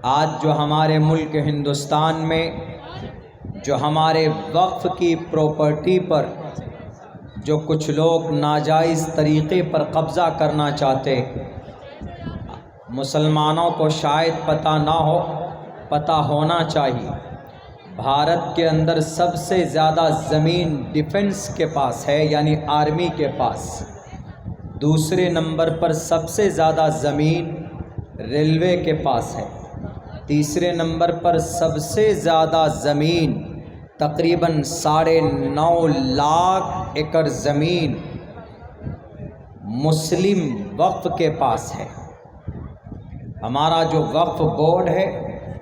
آج جو ہمارے ملک ہندوستان میں جو ہمارے وقف کی پراپرٹی پر جو کچھ لوگ ناجائز طریقے پر قبضہ کرنا چاہتے، مسلمانوں کو شاید پتہ نہ ہو، پتہ ہونا چاہیے۔ بھارت کے اندر سب سے زیادہ زمین ڈیفنس کے پاس ہے، یعنی آرمی کے پاس۔ دوسرے نمبر پر سب سے زیادہ زمین ریلوے کے پاس ہے۔ تیسرے نمبر پر سب سے زیادہ زمین تقریباً 9.5 لاکھ ایکڑ زمین مسلم وقف کے پاس ہے۔ ہمارا جو وقف بورڈ ہے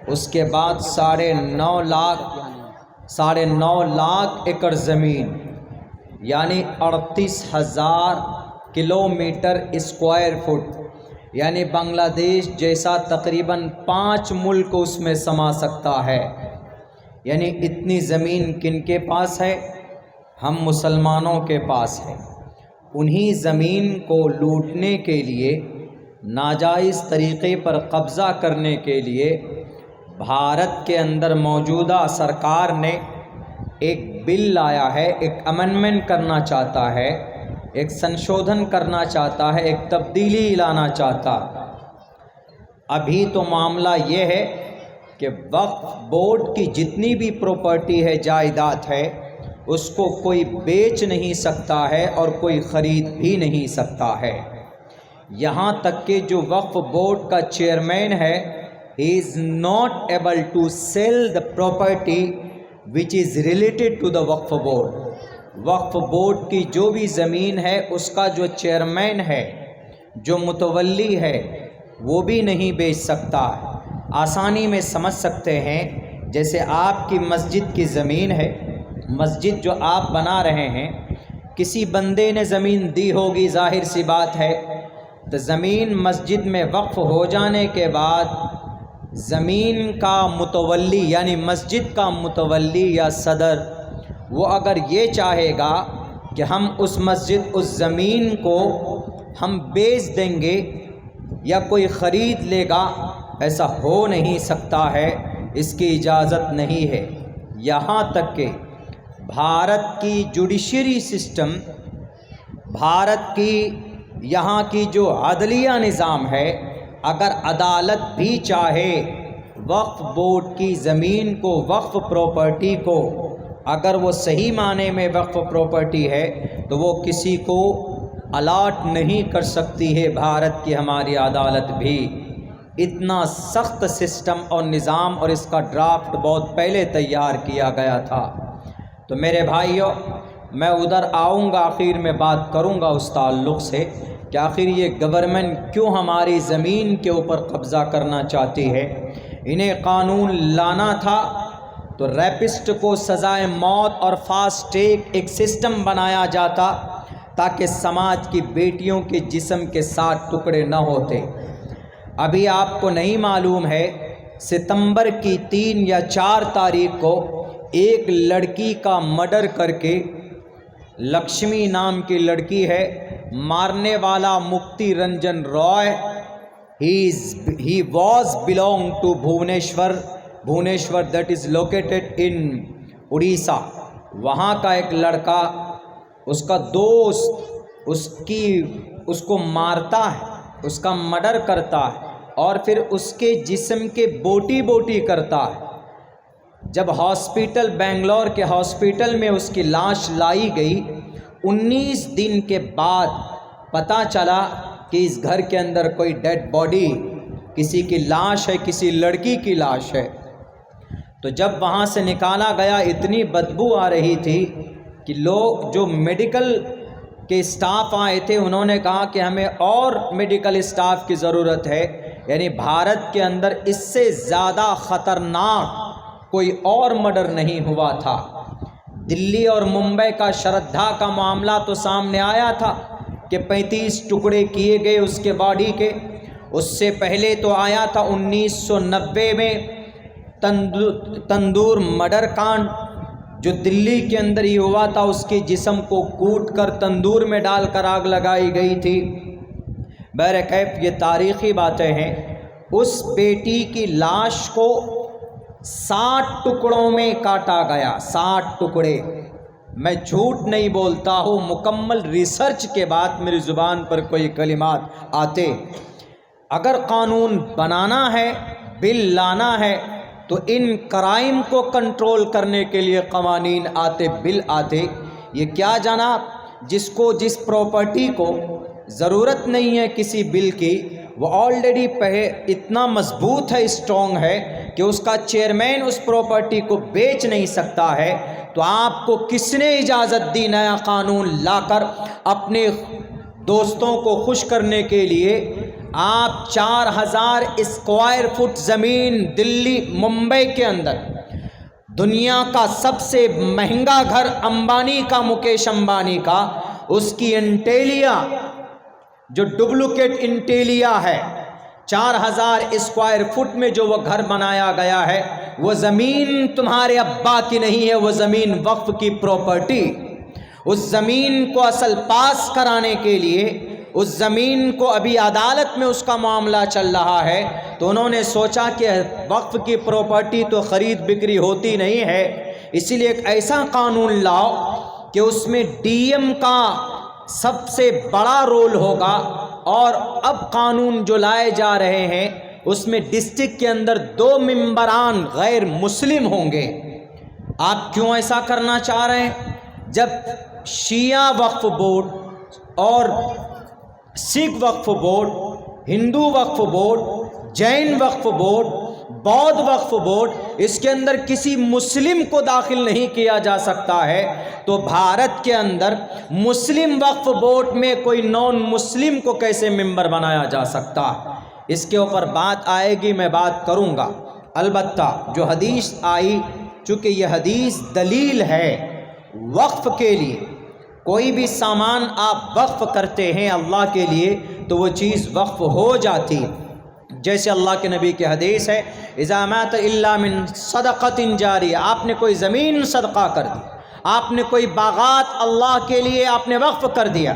اس کے بعد 9.5 لاکھ ایکڑ زمین یعنی 38,000 کلومیٹر اسکوائر فٹ، یعنی بنگلہ دیش جیسا تقریباً 5 ملک اس میں سما سکتا ہے۔ یعنی اتنی زمین کن کے پاس ہے؟ ہم مسلمانوں کے پاس ہے۔ انہی زمین کو لوٹنے کے لیے، ناجائز طریقے پر قبضہ کرنے کے لیے بھارت کے اندر موجودہ سرکار نے ایک بل لایا ہے، ایک امنڈمنٹ کرنا چاہتا ہے، ایک سنشودھن کرنا چاہتا ہے، ایک تبدیلی لانا چاہتا۔ ابھی تو معاملہ یہ ہے کہ وقف بورڈ کی جتنی بھی پراپرٹی ہے، جائیداد ہے، اس کو کوئی بیچ نہیں سکتا ہے اور کوئی خرید بھی نہیں سکتا ہے۔ یہاں تک کہ جو وقف بورڈ کا چیئرمین ہے، he is not able to sell the property which is related to the وقف بورڈ۔ وقف بورڈ کی جو بھی زمین ہے اس کا جو چیئرمین ہے، جو متولی ہے، وہ بھی نہیں بیچ سکتا۔ آسانی میں سمجھ سکتے ہیں، جیسے آپ کی مسجد کی زمین ہے، مسجد جو آپ بنا رہے ہیں، کسی بندے نے زمین دی ہوگی، ظاہر سی بات ہے، تو زمین مسجد میں وقف ہو جانے کے بعد زمین کا متولی یعنی مسجد کا متولی یا صدر، وہ اگر یہ چاہے گا کہ ہم اس زمین کو ہم بیچ دیں گے یا کوئی خرید لے گا، ایسا ہو نہیں سکتا ہے، اس کی اجازت نہیں ہے۔ یہاں تک کہ بھارت کی جوڈیشری سسٹم، بھارت کی یہاں کی جو عدلیہ نظام ہے، اگر عدالت بھی چاہے وقف بورڈ کی زمین کو، وقف پراپرٹی کو، اگر وہ صحیح معنی میں وقف پراپرٹی ہے تو وہ کسی کو الاٹ نہیں کر سکتی ہے۔ بھارت کی ہماری عدالت بھی اتنا سخت سسٹم اور نظام، اور اس کا ڈرافٹ بہت پہلے تیار کیا گیا تھا۔ تو میرے بھائیوں، میں ادھر آؤں گا، آخر میں بات کروں گا اس تعلق سے کہ آخر یہ گورنمنٹ کیوں ہماری زمین کے اوپر قبضہ کرنا چاہتی ہے۔ انہیں قانون لانا تھا تو ریپسٹ کو سزائے موت اور فاسٹ ٹریک ایک سسٹم بنایا جاتا تاکہ سماج کی بیٹیوں کے جسم کے 7 ٹکڑے نہ ہوتے۔ ابھی آپ کو نہیں معلوم ہے، ستمبر کی 3 یا 4 تاریخ کو ایک لڑکی کا مرڈر کر کے، لکشمی نام کی لڑکی ہے، مارنے والا مکتی رنجن رائے، he was belong to Bhubaneswar that is located in Orissa. وہاں کا ایک لڑکا، اس کا دوست اس کو مارتا ہے، اس کا مرڈر کرتا ہے اور پھر اس کے جسم کے بوٹی کرتا ہے۔ جب ہاسپٹل، بنگلور کے ہاسپٹل میں اس کی لاش لائی گئی، 19 دن کے بعد پتہ چلا کہ اس گھر کے اندر کوئی ڈیڈ باڈی، کسی کی لاش ہے، کسی لڑکی کی لاش ہے۔ تو جب وہاں سے نکالا گیا، اتنی بدبو آ رہی تھی کہ لوگ جو میڈیکل کے اسٹاف آئے تھے، انہوں نے کہا کہ ہمیں اور میڈیکل اسٹاف کی ضرورت ہے۔ یعنی بھارت کے اندر اس سے زیادہ خطرناک کوئی اور مرڈر نہیں ہوا تھا۔ دلی اور ممبئی کا شردھا کا معاملہ تو سامنے آیا تھا کہ 35 ٹکڑے کیے گئے اس کے باڈی کے۔ اس سے پہلے تو آیا تھا 1990 میں تندور مرڈر کانڈ، جو دلی کے اندر ہی ہوا تھا۔ اس کے جسم کو کوٹ کر تندور میں ڈال کر آگ لگائی گئی تھی۔ بہرکیف یہ تاریخی باتیں ہیں۔ اس بیٹی کی لاش کو 60 ٹکڑوں میں کاٹا گیا، 60 ٹکڑے۔ میں جھوٹ نہیں بولتا ہوں، مکمل ریسرچ کے بعد میری زبان پر کوئی کلمات آتے۔ اگر قانون بنانا ہے، بل لانا ہے، تو ان کرائم کو کنٹرول کرنے کے لیے قوانین آتے، بل آتے۔ یہ کیا جناب، جس پراپرٹی کو ضرورت نہیں ہے کسی بل کی، وہ آلریڈی اتنا مضبوط ہے، اسٹرانگ ہے کہ اس کا چیئرمین اس پراپرٹی کو بیچ نہیں سکتا ہے، تو آپ کو کس نے اجازت دی نیا قانون لا کر اپنے دوستوں کو خوش کرنے کے لیے آپ 4000 اسکوائر فٹ زمین دلی ممبئی کے اندر، دنیا کا سب سے مہنگا گھر امبانی کا، مکیش امبانی کا، اس کی انٹیلیا جو ڈپلیکیٹ انٹیلیا ہے، 4000 اسکوائر فٹ میں جو وہ گھر بنایا گیا ہے، وہ زمین تمہارے ابا کی نہیں ہے، وہ زمین وقف کی پراپرٹی۔ اس زمین کو اصل پاس کرانے کے لیے، اس زمین کو ابھی عدالت میں اس کا معاملہ چل رہا ہے، تو انہوں نے سوچا کہ وقف کی پراپرٹی تو خرید بکری ہوتی نہیں ہے، اسی لیے ایک ایسا قانون لاؤ کہ اس میں ڈی ایم کا سب سے بڑا رول ہوگا، اور اب قانون جو لائے جا رہے ہیں اس میں ڈسٹرکٹ کے اندر 2 ممبران غیر مسلم ہوں گے۔ آپ کیوں ایسا کرنا چاہ رہے ہیں؟ جب شیعہ وقف بورڈ اور سکھ وقف بورڈ، ہندو وقف بورڈ، جین وقف بورڈ، بودھ وقف بورڈ، اس کے اندر کسی مسلم کو داخل نہیں کیا جا سکتا ہے، تو بھارت کے اندر مسلم وقف بورڈ میں کوئی نان مسلم کو کیسے ممبر بنایا جا سکتا؟ اس کے اوپر بات آئے گی، میں بات کروں گا۔ البتہ جو حدیث آئی، چونکہ یہ حدیث دلیل ہے وقف کے لیے، کوئی بھی سامان آپ وقف کرتے ہیں اللہ کے لیے تو وہ چیز وقف ہو جاتی، جیسے اللہ کے نبی کی حدیث ہے، اذا مات الا من صدقۃ جاریہ، آپ نے کوئی زمین صدقہ کر دی، آپ نے کوئی باغات اللہ کے لیے آپ نے وقف کر دیا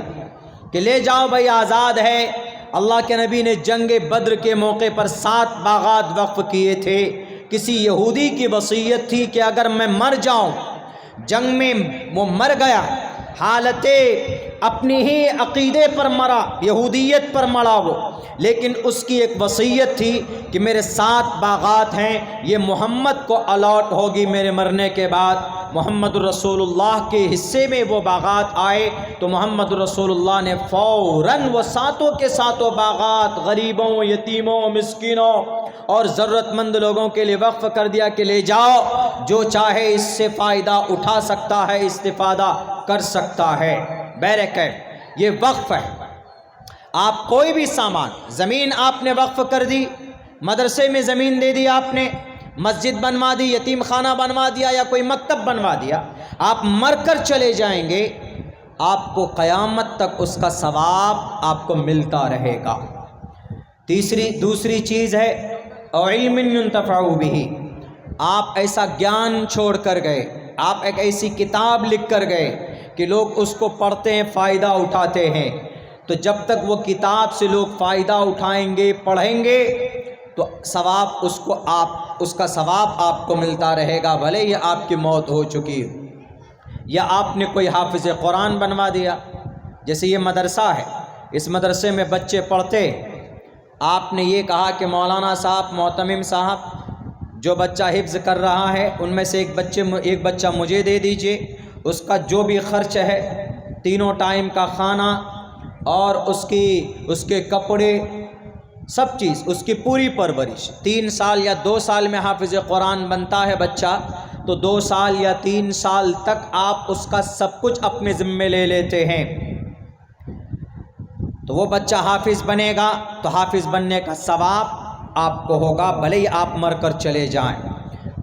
کہ لے جاؤ بھائی آزاد ہے۔ اللہ کے نبی نے جنگ بدر کے موقع پر 7 باغات وقف کیے تھے۔ کسی یہودی کی وصیت تھی کہ اگر میں مر جاؤں، جنگ میں وہ مر گیا، حالت اپنی ہی عقیدے پر مرا، یہودیت پر مرا وہ، لیکن اس کی ایک وصیت تھی کہ میرے 7 باغات ہیں، یہ محمد کو الاٹ ہوگی میرے مرنے کے بعد۔ محمد رسول اللہ کے حصے میں وہ باغات آئے تو محمد رسول اللہ نے فوراً وہ 7 کے 7 باغات غریبوں، یتیموں، مسکینوں اور ضرورت مند لوگوں کے لیے وقف کر دیا کہ لے جاؤ، جو چاہے اس سے فائدہ اٹھا سکتا ہے، استفادہ کر سکتا ہے۔ بہرکیف یہ وقف ہے۔ آپ کوئی بھی سامان، زمین آپ نے وقف کر دی، مدرسے میں زمین دے دی، آپ نے مسجد بنوا دی، یتیم خانہ بنوا دیا یا کوئی مکتب بنوا دیا، آپ مر کر چلے جائیں گے، آپ کو قیامت تک اس کا ثواب آپ کو ملتا رہے گا۔ دوسری چیز ہے علم ينتفع به، آپ ایسا گیان چھوڑ کر گئے، آپ ایک ایسی کتاب لکھ کر گئے کہ لوگ اس کو پڑھتے ہیں، فائدہ اٹھاتے ہیں، تو جب تک وہ کتاب سے لوگ فائدہ اٹھائیں گے، پڑھیں گے، تو ثواب اس کا ثواب آپ کو ملتا رہے گا، بھلے یہ آپ کی موت ہو چکی ہو۔ یا آپ نے کوئی حافظ قرآن بنوا دیا، جیسے یہ مدرسہ ہے، اس مدرسے میں بچے پڑھتے، آپ نے یہ کہا کہ مولانا صاحب، معتمم صاحب، جو بچہ حفظ کر رہا ہے ان میں سے ایک بچہ مجھے دے دیجئے، اس کا جو بھی خرچ ہے، 3 ٹائم کا کھانا اور اس کے کپڑے، سب چیز، اس کی پوری پرورش، 3 سال یا 2 سال میں حافظ قرآن بنتا ہے بچہ، تو 2 سال یا 3 سال تک آپ اس کا سب کچھ اپنے ذمے لے لیتے ہیں، تو وہ بچہ حافظ بنے گا تو حافظ بننے کا ثواب آپ کو ہوگا، بھلے ہی آپ مر کر چلے جائیں۔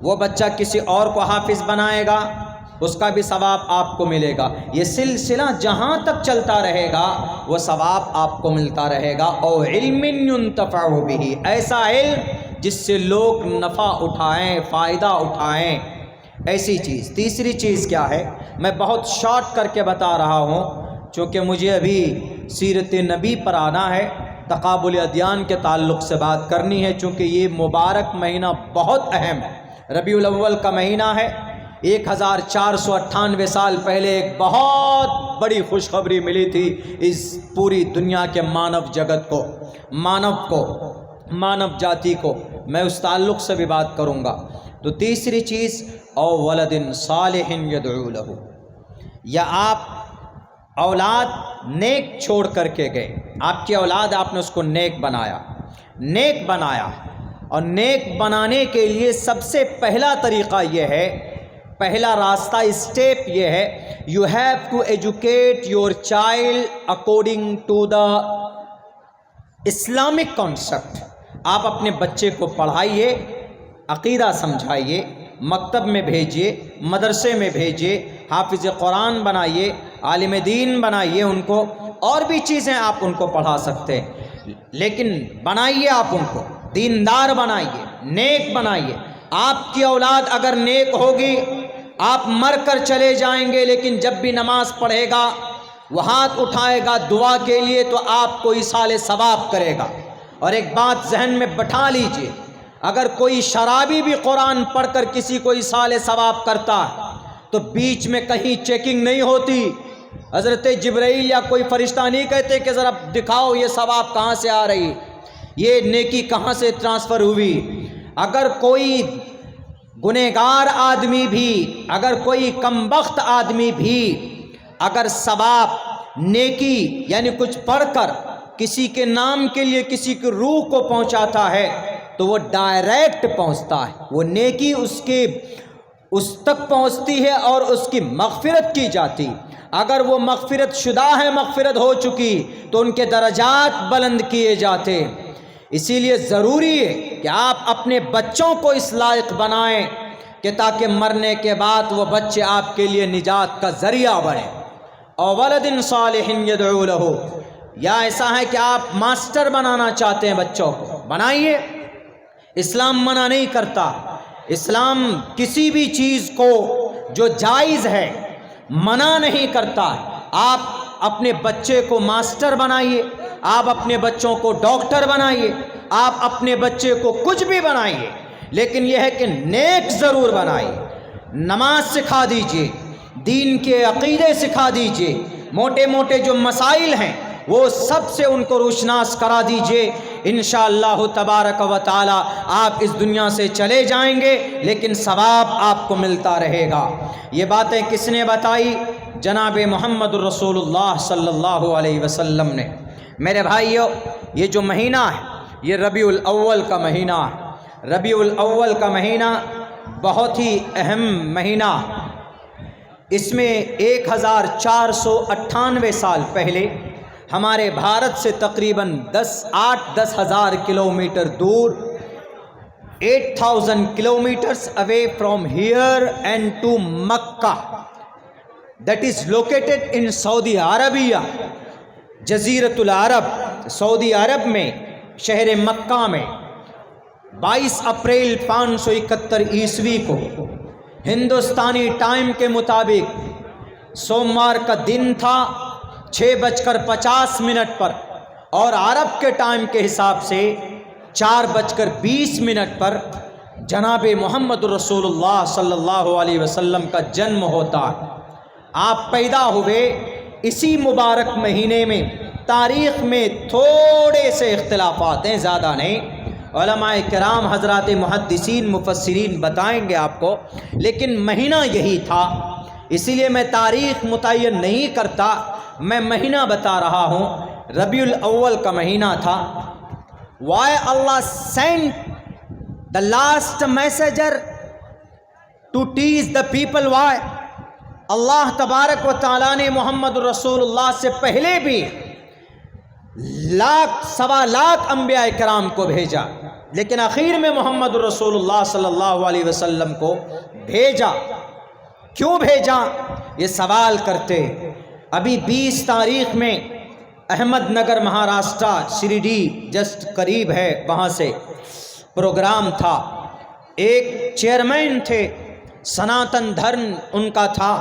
وہ بچہ کسی اور کو حافظ بنائے گا، اس کا بھی ثواب آپ کو ملے گا۔ یہ سلسلہ جہاں تک چلتا رہے گا وہ ثواب آپ کو ملتا رہے گا۔ اور علم ينتفع به، ایسا علم جس سے لوگ نفع اٹھائیں، فائدہ اٹھائیں، ایسی چیز۔ تیسری چیز کیا ہے، میں بہت شارٹ کر کے بتا رہا ہوں چونکہ مجھے ابھی سیرت نبی پر آنا ہے، تقابل ادیان کے تعلق سے بات کرنی ہے، چونکہ یہ مبارک مہینہ بہت اہم ہے۔ ربیع الاول کا مہینہ ہے۔ 1498 سال پہلے ایک بہت بڑی خوشخبری ملی تھی اس پوری دنیا کے مانو جگت کو، مانو جاتی کو۔ میں اس تعلق سے بھی بات کروں گا۔ تو تیسری چیز، او ولد صالح یدعو لہ، یا آپ اولاد نیک چھوڑ کر کے گئے، آپ کی اولاد آپ نے اس کو نیک بنایا، اور نیک بنانے کے لیے سب سے پہلا طریقہ یہ ہے، پہلا راستہ، اسٹیپ یہ ہے، you have to educate your child according to the Islamic concept. آپ اپنے بچے کو پڑھائیے، عقیدہ سمجھائیے، مکتب میں بھیجیے، مدرسے میں بھیجیے، حافظ قرآن بنائیے، عالم دین بنائیے ان کو، اور بھی چیزیں آپ ان کو پڑھا سکتے ہیں، لیکن بنائیے آپ ان کو دیندار بنائیے، نیک بنائیے۔ آپ کی اولاد اگر نیک ہوگی، آپ مر کر چلے جائیں گے، لیکن جب بھی نماز پڑھے گا، وہ ہاتھ اٹھائے گا دعا کے لیے، تو آپ کو ایصال ثواب کرے گا۔ اور ایک بات ذہن میں بٹھا لیجئے، اگر کوئی شرابی بھی قرآن پڑھ کر کسی کو ایصال ثواب کرتا ہے تو بیچ میں کہیں چیکنگ نہیں ہوتی، حضرت جبرائیل یا کوئی فرشتہ نہیں کہتے کہ ذرا دکھاؤ یہ ثواب کہاں سے آ رہی، یہ نیکی کہاں سے ٹرانسفر ہوئی۔ اگر کوئی گنہگار آدمی بھی، اگر کوئی کمبخت آدمی بھی اگر ثواب نیکی یعنی کچھ پڑھ کر کسی کے نام کے لیے کسی کی روح کو پہنچاتا ہے تو وہ ڈائریکٹ پہنچتا ہے، وہ نیکی اس تک پہنچتی ہے اور اس کی مغفرت کی جاتی۔ اگر وہ مغفرت شدہ ہے، مغفرت ہو چکی، تو ان کے درجات بلند کیے جاتے۔ اسی لیے ضروری ہے کہ آپ اپنے بچوں کو اس لائق بنائیں کہ تاکہ مرنے کے بعد وہ بچے آپ کے لیے نجات کا ذریعہ بنے۔ او ولد صالح یدعو لہ، یا ایسا ہے کہ آپ ماسٹر بنانا چاہتے ہیں بچوں کو، بنائیے۔ اسلام منع نہیں کرتا، اسلام کسی بھی چیز کو جو جائز ہے منع نہیں کرتا۔ آپ اپنے بچے کو ماسٹر بنائیے، آپ اپنے بچوں کو ڈاکٹر بنائیے، آپ اپنے بچے کو کچھ بھی بنائیے، لیکن یہ ہے کہ نیک ضرور بنائیے۔ نماز سکھا دیجئے، دین کے عقیدے سکھا دیجئے، موٹے موٹے جو مسائل ہیں وہ سب سے ان کو روشناس کرا دیجئے۔ انشاءاللہ تبارک و تعالی آپ اس دنیا سے چلے جائیں گے، لیکن ثواب آپ کو ملتا رہے گا۔ یہ باتیں کس نے بتائی؟ جناب محمد رسول اللہ صلی اللہ علیہ وسلم نے۔ میرے بھائیو، یہ جو مہینہ ہے یہ ربیع الاول کا مہینہ ہے۔ ربیع الاول کا مہینہ بہت ہی اہم مہینہ، اس میں 1498 سال پہلے ہمارے بھارت سے تقریباً 10 ہزار کلومیٹر دور، 8000 kilometers away from here and to Makkah, that is located in Saudi Arabia، جزیرۃ العرب، سعودی عرب میں شہر مکہ میں 22 اپریل 571 عیسوی کو ہندوستانی ٹائم کے مطابق سوموار کا دن تھا 6:50 پر، اور عرب کے ٹائم کے حساب سے 4:20 پر جناب محمد رسول اللہ صلی اللہ علیہ وسلم کا جنم ہوتا ہے۔ آپ پیدا ہوئے اسی مبارک مہینے میں۔ تاریخ میں تھوڑے سے اختلافات ہیں، زیادہ نہیں، علماء کرام حضرات محدثین مفسرین بتائیں گے آپ کو، لیکن مہینہ یہی تھا۔ اسی لیے میں تاریخ متعین نہیں کرتا، میں مہینہ بتا رہا ہوں۔ ربیع الاول کا مہینہ تھا۔ Why Allah sent the last messenger to teach the people why؟ اللہ تبارک و تعالیٰ نے محمد رسول اللہ سے پہلے بھی سوا لاکھ انبیاء کرام کو بھیجا، لیکن آخر میں محمد رسول اللہ صلی اللہ علیہ وسلم کو بھیجا۔ کیوں بھیجا؟ یہ سوال کرتے۔ ابھی 20 تاریخ میں احمد نگر مہاراشٹرا، شریڈی جسٹ قریب ہے، وہاں سے پروگرام تھا۔ ایک چیئرمین تھے، سناتن دھرم ان کا تھا،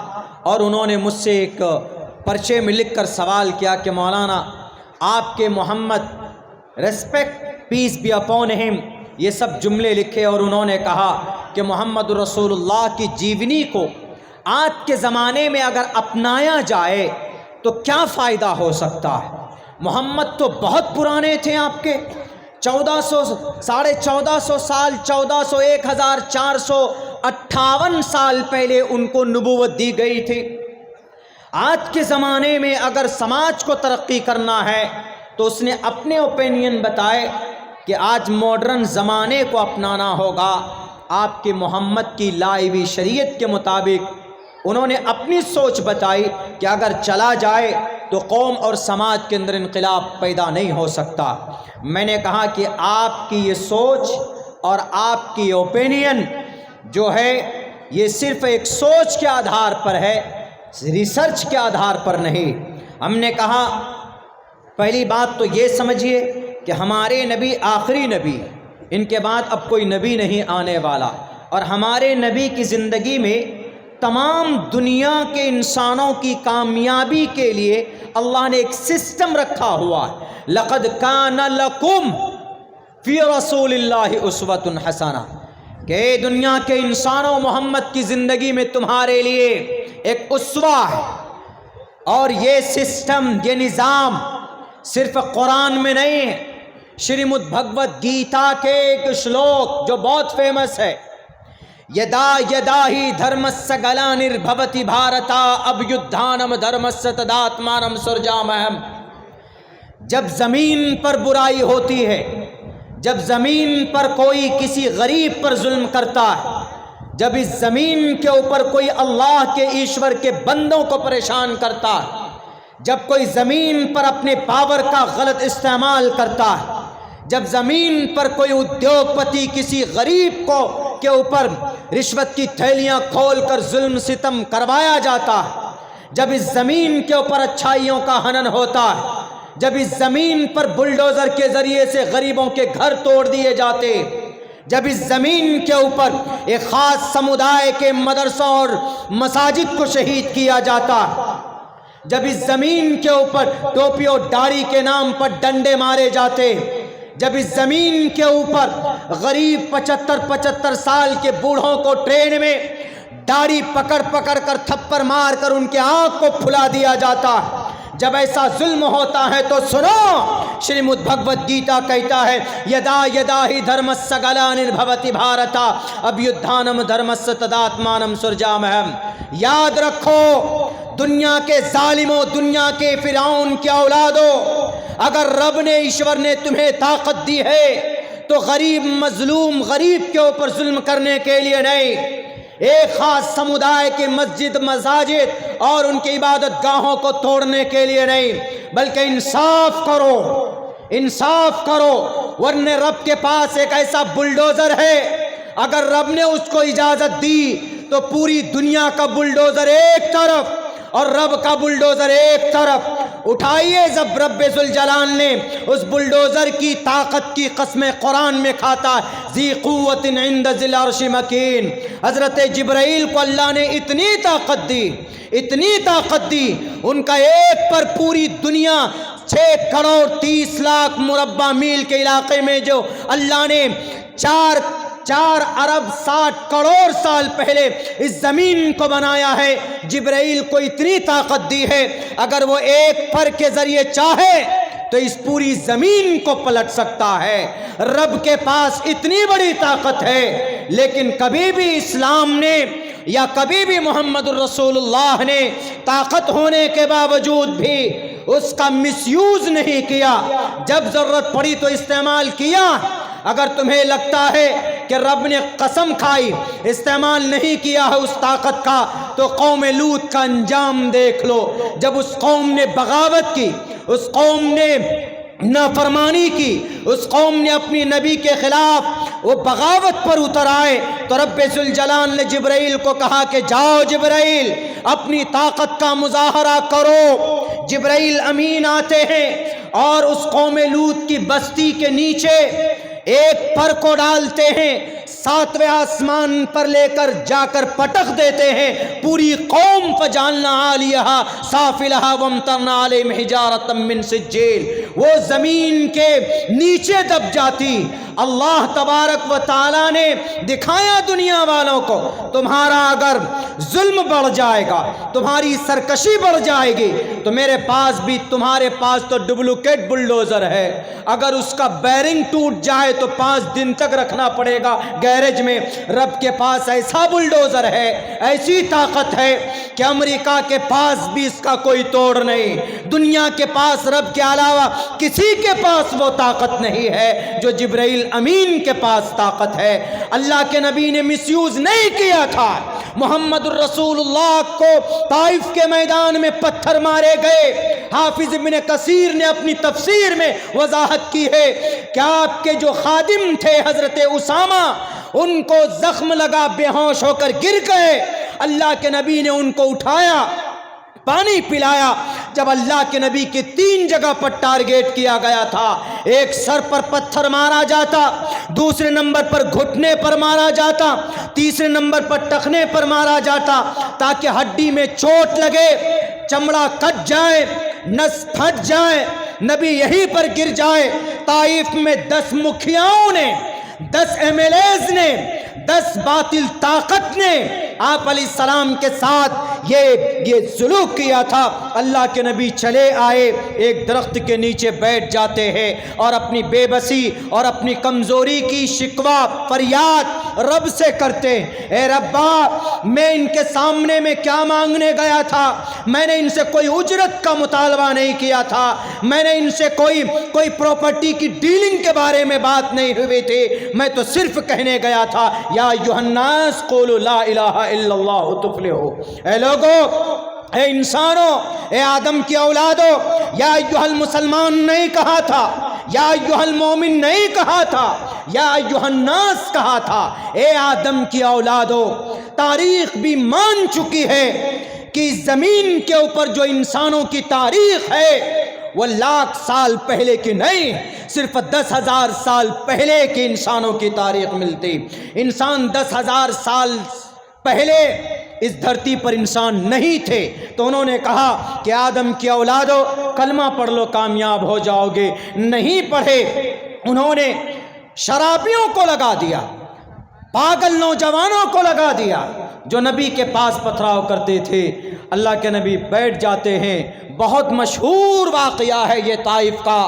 اور انہوں نے مجھ سے ایک پرچے میں لکھ کر سوال کیا کہ مولانا، آپ کے Muhammad respect peace be upon him, یہ سب جملے لکھے اور انہوں نے کہا کہ محمد رسول اللہ کی جیونی کو آج کے زمانے میں اگر اپنایا جائے تو کیا فائدہ ہو سکتا ہے۔ محمد تو بہت پرانے تھے، آپ کے 1400 سال 1458 سال پہلے ان کو نبوت دی گئی تھی۔ آج کے زمانے میں اگر سماج کو ترقی کرنا ہے تو اس نے اپنے اوپینین بتائے کہ آج ماڈرن زمانے کو اپنانا ہوگا۔ آپ کے محمد کی لائی ہوئی شریعت کے مطابق انہوں نے اپنی سوچ بتائی کہ اگر چلا جائے تو قوم اور سماج کے اندر انقلاب پیدا نہیں ہو سکتا۔ میں نے کہا کہ آپ کی یہ سوچ اور آپ کی اوپینین جو ہے یہ صرف ایک سوچ کے آدھار پر ہے، ریسرچ کے آدھار پر نہیں۔ ہم نے کہا پہلی بات تو یہ سمجھیے کہ ہمارے نبی آخری نبی، ان کے بعد اب کوئی نبی نہیں آنے والا، اور ہمارے نبی کی زندگی میں تمام دنیا کے انسانوں کی کامیابی کے لیے اللہ نے ایک سسٹم رکھا ہوا ہے۔ لقد کان لکم فی رسول اللہ اسوۃ حسنہ، کہ دنیا کے انسانوں محمد کی زندگی میں تمہارے لیے ایک اسوہ ہے۔ اور یہ سسٹم، یہ نظام صرف قرآن میں نہیں ہے۔ شریمد بھگوت گیتا کے ایک شلوک جو بہت فیمس ہے، یدا یدا ہی دھرمسہ گلانربھوتی بھارتا ابیدھانم دھرمسہ تداتمانم سرجامہم۔ جب زمین پر برائی ہوتی ہے، جب زمین پر کوئی کسی غریب پر ظلم کرتا ہے، جب اس زمین کے اوپر کوئی اللہ کے ایشور کے بندوں کو پریشان کرتا ہے، جب کوئی زمین پر اپنے پاور کا غلط استعمال کرتا ہے، جب زمین پر کوئی ادیوگ پتی کسی غریب کو کے اوپر رشوت کی تھیلیاں کھول کر ظلم ستم کروایا جاتا ہے، جب اس زمین کے اوپر اچھائیوں کا ہنن ہوتا ہے، جب اس زمین پر بلڈوزر کے ذریعے سے غریبوں کے گھر توڑ دیے جاتے، جب اس زمین کے اوپر ایک خاص سمودائے کے مدرسوں اور مساجد کو شہید کیا جاتا، جب اس زمین کے اوپر ٹوپی اور داڑھی کے نام پر ڈنڈے مارے جاتے، جب اس زمین کے اوپر غریب 75 سال کے بوڑھوں کو ٹرین میں داڑھی پکڑ کر تھپڑ مار کر ان کے آنکھ کو پھلا دیا جاتا، جب ایسا ظلم ہوتا ہے تو سنو، شریمد بھگوت گیتا کہتا ہے یدا یدا ہی دھرمسہ گلانربھوتی بھارتا ابیدھانم دھرمسہ تداتمانم سرجامہم۔ یاد رکھو دنیا کے ظالموں، دنیا کے فرعون کے اولادوں، اگر رب نے ایشور نے تمہیں طاقت دی ہے تو غریب مظلوم غریب کے اوپر ظلم کرنے کے لیے نہیں، ایک خاص سمودائے کے مسجد مساجد اور ان کی عبادت گاہوں کو توڑنے کے لیے نہیں، بلکہ انصاف کرو، انصاف کرو، ورنہ رب کے پاس ایک ایسا بلڈوزر ہے، اگر رب نے اس کو اجازت دی تو پوری دنیا کا بلڈوزر ایک طرف اور رب کا بلڈوزر ایک طرف۔ اٹھائیے جب رب ذوالجلال نے اس بلڈوزر کی طاقت کی قسمیں قرآن میں کھاتا ہے، ذی قوت عند ذی العرش مکین۔ حضرت جبرائیل کو اللہ نے اتنی طاقت دی، اتنی طاقت دی، ان کا ایک پر پوری دنیا 6 کروڑ 30 لاکھ مربع میل کے علاقے میں جو اللہ نے 4 ارب 60 کروڑ سال پہلے اس زمین کو بنایا ہے، جبرائیل کو اتنی طاقت دی ہے، اگر وہ ایک پر کے ذریعے چاہے تو اس پوری زمین کو پلٹ سکتا ہے۔ رب کے پاس اتنی بڑی طاقت ہے، لیکن کبھی بھی اسلام نے یا کبھی بھی محمد الرسول اللہ نے طاقت ہونے کے باوجود بھی اس کا مس یوز نہیں کیا، جب ضرورت پڑی تو استعمال کیا۔ اگر تمہیں لگتا ہے کہ رب نے قسم کھائی استعمال نہیں کیا ہے اس طاقت کا، تو قوم لوط کا انجام دیکھ لو۔ جب اس قوم نے بغاوت کی، اس قوم نے نافرمانی کی، اس قوم نے اپنی نبی کے خلاف وہ بغاوت پر اتر آئے، تو رب ذوالجلال نے جبرائیل کو کہا کہ جاؤ جبرائیل اپنی طاقت کا مظاہرہ کرو۔ جبرائیل امین آتے ہیں اور اس قوم لوط کی بستی کے نیچے ایک پر کو ڈالتے ہیں، 7ویں آسمان پر لے کر جا کر پٹخ دیتے ہیں، پوری قوم فجعلنا عالیہا سافلہا وامطرنا علیہم حجارۃ من سجیل۔ وہ زمین کے نیچے دب جاتی۔ اللہ تبارک و تعالیٰ نے دکھایا دنیا والوں کو، تمہارا اگر ظلم بڑھ جائے گا، تمہاری سرکشی بڑھ جائے گی، تو میرے پاس بھی، تمہارے پاس تو ڈپلیکیٹ بلڈوزر ہے، اگر اس کا بیرنگ ٹوٹ جائے تو 5 دن تک رکھنا پڑے گا گیرج میں۔ رب کے پاس ایسا بلڈوزر ہے، ایسی طاقت ہے کہ امریکہ کے پاس بھی اس کا کوئی توڑ نہیں۔ دنیا کے پاس رب کے علاوہ کسی کے پاس وہ طاقت نہیں ہے جو جبرائیل امین کے پاس طاقت ہے۔ اللہ کے نبی نے مس یوز نہیں کیا تھا۔ محمد الرسول اللہ کو طائف کے میدان میں پتھر مارے گئے۔ حافظ ابن کثیر نے اپنی تفسیر میں وضاحت کی ہے کہ آپ کے جو خادم تھے حضرت اسامہ، ان کو زخم لگا، بے ہوش ہو کر گر گئے۔ اللہ کے نبی نے ان کو اٹھایا، پانی پلایا۔ جب اللہ کے نبی کی 3 جگہ پر ٹارگیٹ کیا گیا تھا، ایک سر پر پتھر مارا جاتا، دوسرے نمبر پر گھٹنے پر مارا جاتا، تیسرے نمبر پر ٹخنے پر مارا جاتا، تاکہ ہڈی میں چوٹ لگے، چمڑا کٹ جائے، نس پھٹ جائے، نبی یہیں پر گر جائے۔ طائف میں 10 مکھیاؤں نے، 10 MLAs نے، 10 باطل طاقت نے آپ علیہ السلام کے ساتھ یہ سلوک کیا تھا۔ اللہ کے نبی چلے آئے، ایک درخت کے نیچے بیٹھ جاتے ہیں اور اپنی بے بسی اور اپنی کمزوری کی شکوہ فریاد رب سے کرتے ہیں۔ اے ربا، میں ان کے سامنے میں کیا مانگنے گیا تھا؟ میں نے ان سے کوئی اجرت کا مطالبہ نہیں کیا تھا، میں نے ان سے کوئی پراپرٹی کی ڈیلنگ کے بارے میں بات نہیں ہوئی تھی، میں تو صرف کہنے گیا تھا یا ایھا الناس قولوا لا الہ الا اللہ تفلحوا۔ اے لوگو، اے انسانوں، اے آدم کی اولادو، یا ایھا المسلمان نہیں کہا تھا، یا ایھا المومن نہیں کہا تھا، یا ایھا الناس کہا تھا۔ اے آدم کی اولادو، تاریخ بھی مان چکی ہے کہ زمین کے اوپر جو انسانوں کی تاریخ ہے وہ 1,00,000 سال پہلے کی نہیں، صرف 10,000 سال پہلے کی انسانوں کی تاریخ ملتی۔ انسان 10,000 سال پہلے اس دھرتی پر انسان نہیں تھے، تو انہوں نے کہا کہ آدم کی اولادو کلمہ پڑھ لو کامیاب ہو جاؤ گے، نہیں پڑھے۔ انہوں نے شرابیوں کو لگا دیا، پاگل نوجوانوں کو لگا دیا جو نبی کے پاس پتھراؤ کرتے تھے۔ اللہ کے نبی بیٹھ جاتے ہیں۔ بہت مشہور واقعہ ہے یہ طائف کا۔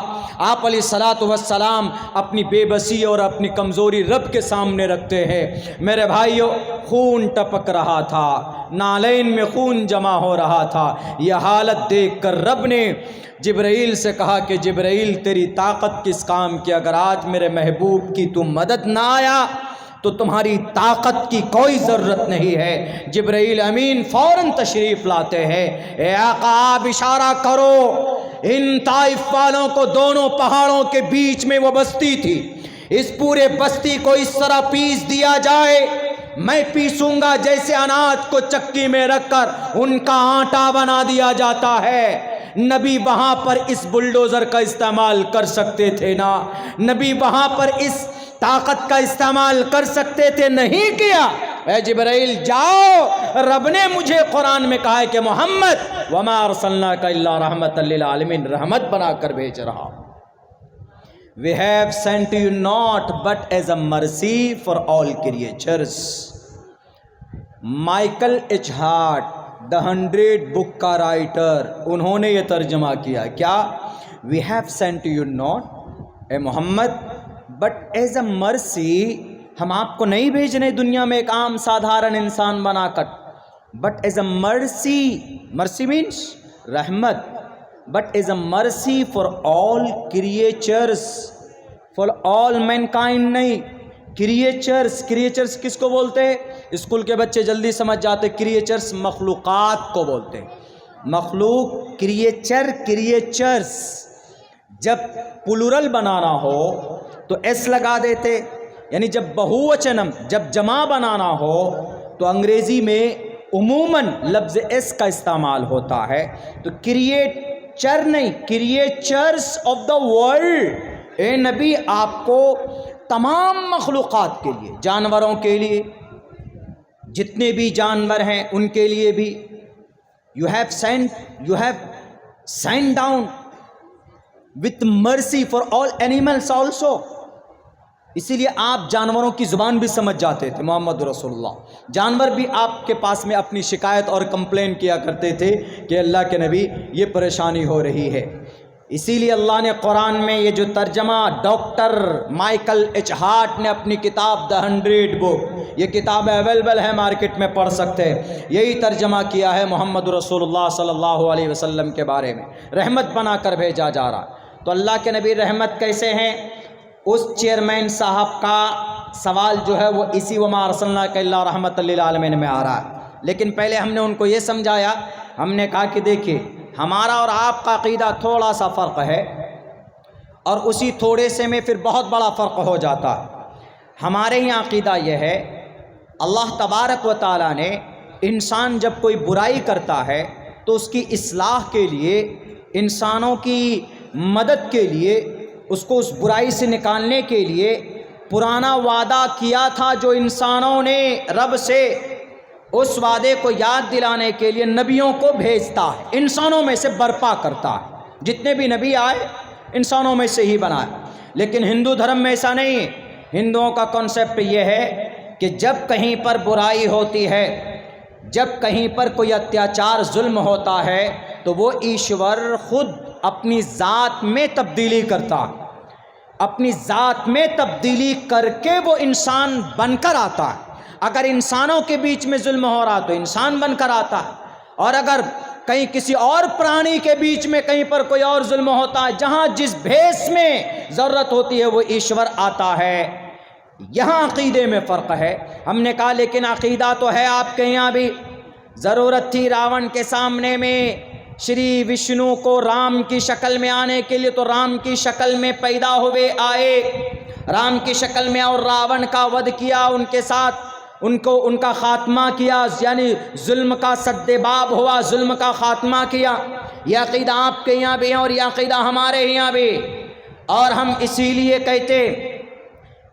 آپ علیہ الصلاۃ والسلام اپنی بے بسی اور اپنی کمزوری رب کے سامنے رکھتے ہیں۔ میرے بھائیو، خون ٹپک رہا تھا، نالین میں خون جمع ہو رہا تھا۔ یہ حالت دیکھ کر رب نے جبرائیل سے کہا کہ جبرائیل، تیری طاقت کس کام کی؟ اگر آج میرے محبوب کی تم مدد نہ آیا تو تمہاری طاقت کی کوئی ضرورت نہیں ہے۔ جبرائیل امین فوراً تشریف لاتے ہیں۔ اے آقا، آپ اشارہ کرو ان طائف والوں کو، دونوں پہاڑوں کے بیچ میں وہ بستی تھی، اس پورے بستی کو اس طرح پیس دیا جائے، میں پیسوں گا جیسے اناج کو چکی میں رکھ کر ان کا آٹا بنا دیا جاتا ہے۔ نبی وہاں پر اس بلڈوزر کا استعمال کر سکتے تھے نا؟ نبی وہاں پر اس طاقت کا استعمال کر سکتے تھے، نہیں کیا۔ اے جبرائیل جاؤ، رب نے مجھے قرآن میں کہا ہے کہ محمد وما ارسلناک الا رحمۃ للعالمین، رحمت بنا کر بھیج رہا۔ We have sent you not but as a mercy for all creatures۔ Michael H Hart, The 100 book کا رائٹر، انہوں نے یہ ترجمہ کیا کیا؟ We have sent you not، a Muhammad, but as a مرسی، ہم آپ کو نہیں بھیج رہے دنیا میں ایک عام سادھارن انسان بنا کر، بٹ ایز اے مرسی، مرسی مینس رحمت، but as a mercy for all creatures, for all mankind نہیں، کریچرس۔ کریچرس کس کو بولتے ہیں؟ اسکول کے بچے جلدی سمجھ جاتے، کریچرس مخلوقات کو بولتے ہیں، مخلوق، کریچر، کریچرس۔ جب پلورل بنانا ہو تو ایس لگا دیتے، یعنی جب بہووچنم، جب جمع بنانا ہو تو انگریزی میں عموماً لفظ ایس کا استعمال ہوتا ہے، تو کریچر نہیں، کریچرس آف دا ورلڈ۔ اے نبی، آپ کو تمام مخلوقات کے لیے، جانوروں کے لیے، جتنے بھی جانور ہیں ان کے لیے بھی، you have send down with mercy for all animals also. اسی لیے آپ جانوروں کی زبان بھی سمجھ جاتے تھے محمد رسول اللہ. جانور بھی آپ کے پاس میں اپنی شکایت اور کمپلین کیا کرتے تھے کہ اللہ کے نبی یہ پریشانی ہو رہی ہے. اسی لیے اللہ نے قرآن میں یہ جو ترجمہ ڈاکٹر مائیکل ایچ ہارٹ نے اپنی کتاب دا 100 بک، یہ کتاب اویلیبل ہے مارکیٹ میں، پڑھ سکتے ہیں، یہی ترجمہ کیا ہے محمد رسول اللہ صلی اللہ علیہ وسلم کے بارے میں، رحمت بنا کر بھیجا جا رہا. تو اللہ کے نبی رحمت کیسے ہیں؟ اس چیئرمین صاحب کا سوال جو ہے وہ اسی وما ارسلناک الا رحمۃ للعالمین میں آ رہا ہے. لیکن پہلے ہم نے ان کو یہ سمجھایا، ہم نے کہا کہ دیکھیے ہمارا اور آپ کا عقیدہ تھوڑا سا فرق ہے، اور اسی تھوڑے سے میں پھر بہت بڑا فرق ہو جاتا ہے. ہمارے یہاں عقیدہ یہ ہے، اللہ تبارک و تعالیٰ نے انسان جب کوئی برائی کرتا ہے تو اس کی اصلاح کے لیے، انسانوں کی مدد کے لیے، اس کو اس برائی سے نکالنے کے لیے پرانا وعدہ کیا تھا جو انسانوں نے رب سے، اس وعدے کو یاد دلانے کے لیے نبیوں کو بھیجتا ہے، انسانوں میں سے برپا کرتا ہے. جتنے بھی نبی آئے انسانوں میں سے ہی بنائے. لیکن ہندو دھرم میں ایسا نہیں ہے. ہندوؤں کا کانسیپٹ یہ ہے کہ جب کہیں پر برائی ہوتی ہے، جب کہیں پر کوئی اتیاچار ظلم ہوتا ہے تو وہ ایشور خود اپنی ذات میں تبدیلی کرتا، اپنی ذات میں تبدیلی کر کے وہ انسان بن کر آتا ہے. اگر انسانوں کے بیچ میں ظلم ہو رہا تو انسان بن کر آتا ہے، اور اگر کہیں کسی اور پرانی کے بیچ میں کہیں پر کوئی اور ظلم ہوتا ہے، جہاں جس بھیس میں ضرورت ہوتی ہے وہ ایشور آتا ہے. یہاں عقیدے میں فرق ہے. ہم نے کہا لیکن عقیدہ تو ہے آپ کے یہاں بھی. ضرورت تھی راون کے سامنے میں شری وشنو کو رام کی شکل میں آنے کے لیے، تو رام کی شکل میں پیدا ہوئے آئے، رام کی شکل میں، اور راون کا وَدھ کیا، ان کے ساتھ ان کا خاتمہ کیا، یعنی ظلم کا سد باب ہوا، ظلم کا خاتمہ کیا. یہ عقیدہ آپ کے یہاں بھی ہے اور یہ عقیدہ ہمارے یہاں بھی. اور ہم اسی لیے کہتے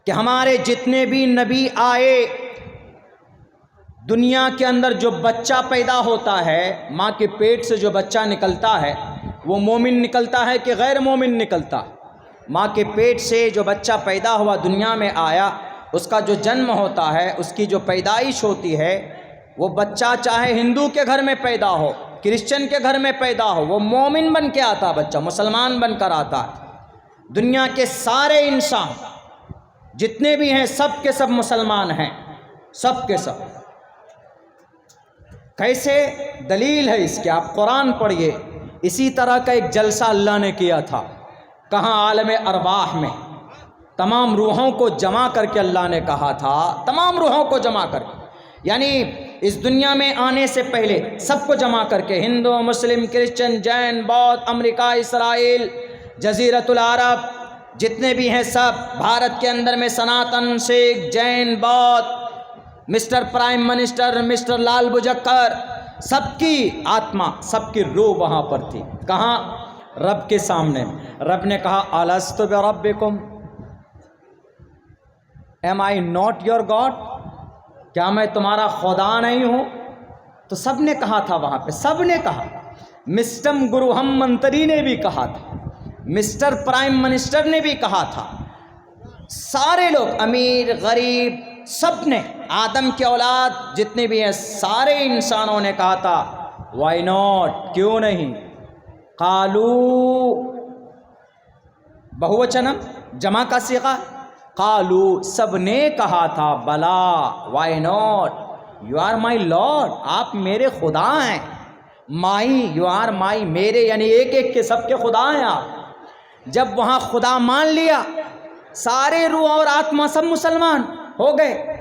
کہ ہمارے جتنے بھی نبی آئے، دنیا کے اندر جو بچہ پیدا ہوتا ہے، ماں کے پیٹ سے جو بچہ نکلتا ہے وہ مومن نکلتا ہے کہ غیر مومن نکلتا؟ ماں کے پیٹ سے جو بچہ پیدا ہوا، دنیا میں آیا، اس کا جو جنم ہوتا ہے، اس کی جو پیدائش ہوتی ہے، وہ بچہ چاہے ہندو کے گھر میں پیدا ہو، کرسچن کے گھر میں پیدا ہو، وہ مومن بن کے آتا، بچہ مسلمان بن کر آتا. دنیا کے سارے انسان جتنے بھی ہیں سب کے سب مسلمان ہیں، سب کے سب. کیسے؟ دلیل ہے اس کے، آپ قرآن پڑھیے. اسی طرح کا ایک جلسہ اللہ نے کیا تھا. کہاں؟ عالم ارواح میں. تمام روحوں کو جمع کر کے اللہ نے کہا تھا، تمام روحوں کو جمع کر کے، یعنی اس دنیا میں آنے سے پہلے سب کو جمع کر کے، ہندو، مسلم، کرسچن، جین، بودھ، امریکہ، اسرائیل، جزیرۃ العرب، جتنے بھی ہیں سب، بھارت کے اندر میں سناتن، سکھ، جین، بودھ، مسٹر پرائم منسٹر، مسٹر لال بجکر، سب کی آتما، سب کی روح وہاں پر تھی. کہاں؟ رب کے سامنے. رب نے کہا الست بربکم، am I not your God, کیا میں تمہارا خدا نہیں ہوں؟ تو سب نے کہا تھا وہاں پہ، سب نے کہا. مسٹم گروہم منتری نے بھی کہا تھا، مسٹر پرائم منسٹر نے بھی کہا تھا، سارے لوگ، امیر غریب، سب نے، آدم کی اولاد جتنے بھی ہیں سارے انسانوں نے کہا تھا وائی ناٹ، کیوں نہیں. قالو، بہوچنم، جمع کا صیغہ، قالو، سب نے کہا تھا بلا، why not, you are my lord, آپ میرے خدا ہیں. مائی، یو آر مائی، میرے یعنی ایک ایک کے سب کے خدا ہیں آپ. جب وہاں خدا مان لیا، سارے روح اور آتما سب مسلمان ہو گئے.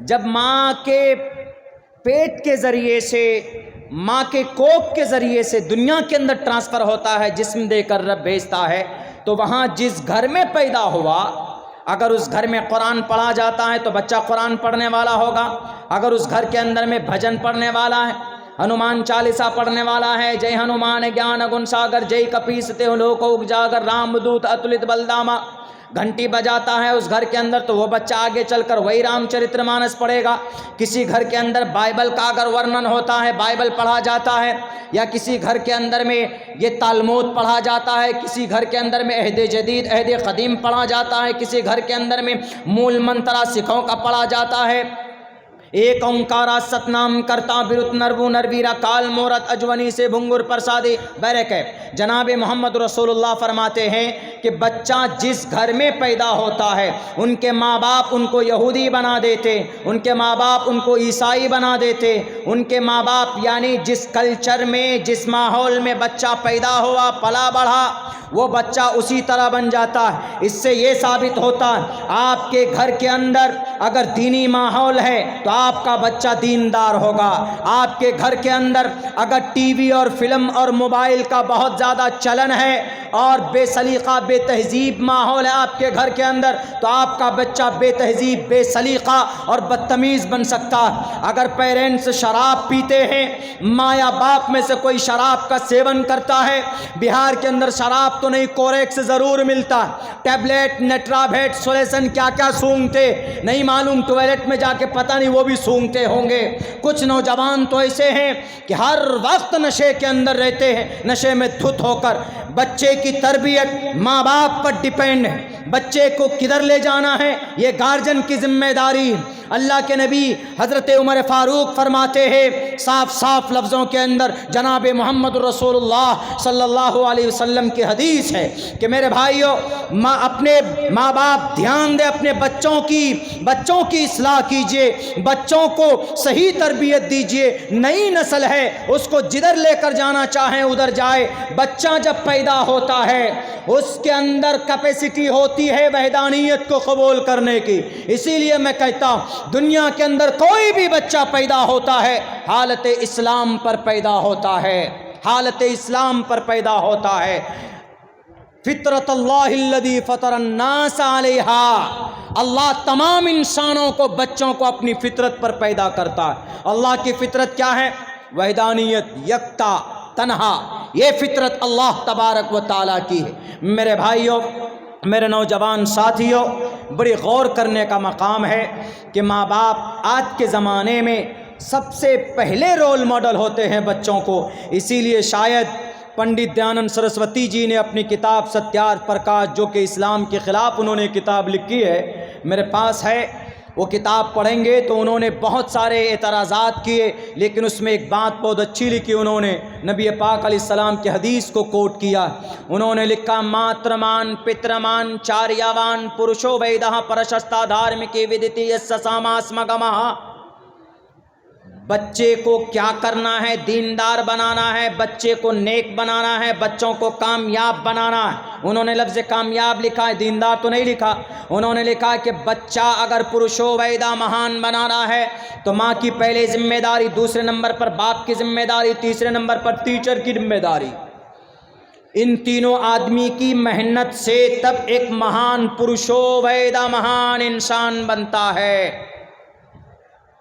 جب ماں کے پیٹ کے ذریعے سے، ماں کے کوکھ کے ذریعے سے دنیا کے اندر ٹرانسفر ہوتا ہے، جسم دے کر رب بھیجتا ہے، تو وہاں جس گھر میں پیدا ہوا، اگر اس گھر میں قرآن پڑھا جاتا ہے تو بچہ قرآن پڑھنے والا ہوگا. اگر اس گھر کے اندر میں بھجن پڑھنے والا ہے، ہنومان چالیسا پڑھنے والا ہے، جے ہنومان گیان گن ساگر، جے کپیس تے لوک اجاگر، رام دوت اتلت بلداما، گھنٹی بجاتا ہے اس گھر کے اندر تو وہ بچہ آگے چل کر وہی رام چرتر مانس پڑھے گا. کسی گھر کے اندر بائبل کا اگر ورنن ہوتا ہے، بائبل پڑھا جاتا ہے، یا کسی گھر کے اندر میں یہ تالمود پڑھا جاتا ہے، کسی گھر کے اندر میں عہد جدید عہد قدیم پڑھا جاتا ہے، کسی گھر کے اندر میں مول منترا سکھوں کا پڑھا جاتا ہے، ایک اومکارا ستنام کرتا برت نربو نرویرا کال مورت اجونی سے بھنگر پرسادی بیرک ہے. جناب محمد رسول اللہ فرماتے ہیں کہ بچہ جس گھر میں پیدا ہوتا ہے ان کے ماں باپ ان کو یہودی بنا دیتے، ان کے ماں باپ ان کو عیسائی بنا دیتے، ان کے ماں باپ یعنی جس کلچر میں جس ماحول میں بچہ پیدا ہوا پلا بڑھا وہ بچہ اسی طرح بن جاتا ہے. اس سے یہ ثابت ہوتا ہے آپ کے گھر کے اندر اگر دینی ماحول ہے تو آپ کا بچہ دیندار ہوگا. آپ کے گھر کے اندر اگر ٹی وی اور فلم اور موبائل کا بہت زیادہ چلن ہے اور بے سلیقہ بے تہذیب ماحول ہے آپ کے گھر کے اندر تو آپ کا بچہ بے تہذیب بے سلیقہ اور بدتمیز بن سکتا ہے. اگر پیرنٹس شراب پیتے ہیں، ماں یا باپ میں سے کوئی شراب کا سیون کرتا ہے، بہار کے اندر شراب تو نہیں کوریکس ضرور ملتا، ٹیبلیٹ نیٹرابیٹ سولیسن کیا کیا سونگتے نہیں معلوم، ٹوائلٹ میں جا کے پتہ نہیں وہ بھی سونگتے ہوں گے. کچھ نوجوان تو ایسے ہیں کہ ہر وقت نشے کے اندر رہتے ہیں، نشے میں دھت ہو کر. بچے کی تربیت ماں باپ پر ڈیپینڈ ہے، بچے کو کدھر لے جانا ہے یہ گارجن کی ذمہ داری. اللہ کے نبی حضرت عمر فاروق فرماتے ہیں صاف صاف لفظوں کے اندر، جناب محمد رسول اللہ صلی اللہ علیہ وسلم کی حدیث ہے کہ میرے بھائیوں اپنے ماں باپ دھیان دے اپنے بچوں کی اصلاح کیجئے، بچوں کو صحیح تربیت دیجئے. نئی نسل ہے اس کو جدھر لے کر جانا چاہیں ادھر جائے. بچہ جب پیدا ہوتا ہے اس کے اندر کیپیسٹی ہوتی ہے وحدانیت کو قبول کرنے کی. اسی لیے میں کہتا ہوں دنیا کے اندر کوئی بھی بچہ پیدا ہوتا ہے حالت اسلام پر پیدا ہوتا ہے، حالت اسلام پر پیدا ہوتا ہے. فطرت اللہ الذی فطر الناس علیہا، اللہ تمام انسانوں کو بچوں کو اپنی فطرت پر پیدا کرتا ہے. اللہ کی فطرت کیا ہے؟ وحدانیت، یکتا، تنہا. یہ فطرت اللہ تبارک و تعالیٰ کی ہے. میرے بھائیوں، میرے نوجوان ساتھیوں، بڑی غور کرنے کا مقام ہے کہ ماں باپ آج کے زمانے میں سب سے پہلے رول ماڈل ہوتے ہیں بچوں کو. اسی لیے شاید پنڈت دیانند سرسوتی جی نے اپنی کتاب ستیارتھ پرکاش، جو کہ اسلام کے خلاف انہوں نے کتاب لکھی ہے، میرے پاس ہے، وہ کتاب پڑھیں گے تو انہوں نے بہت سارے اعتراضات کیے، لیکن اس میں ایک بات بہت اچھی لکھی. انہوں نے نبی پاک علیہ السلام کی حدیث کو کوٹ کیا. انہوں نے لکھا ماترمان پترمان چاریاوان پروشو ویدہ پرشستا دھارمکی ودیتی ساماسمگمہ. بچے کو کیا کرنا ہے؟ دیندار بنانا ہے، بچے کو نیک بنانا ہے، بچوں کو کامیاب بنانا ہے. انہوں نے لفظ کامیاب لکھا ہے، دیندار تو نہیں لکھا. انہوں نے لکھا کہ بچہ اگر پروشو ویدہ مہان بنانا ہے تو ماں کی پہلے ذمہ داری، دوسرے نمبر پر باپ کی ذمہ داری، تیسرے نمبر پر ٹیچر کی ذمہ داری. ان تینوں آدمی کی محنت سے تب ایک مہان پروشو ویدہ مہان انسان بنتا ہے.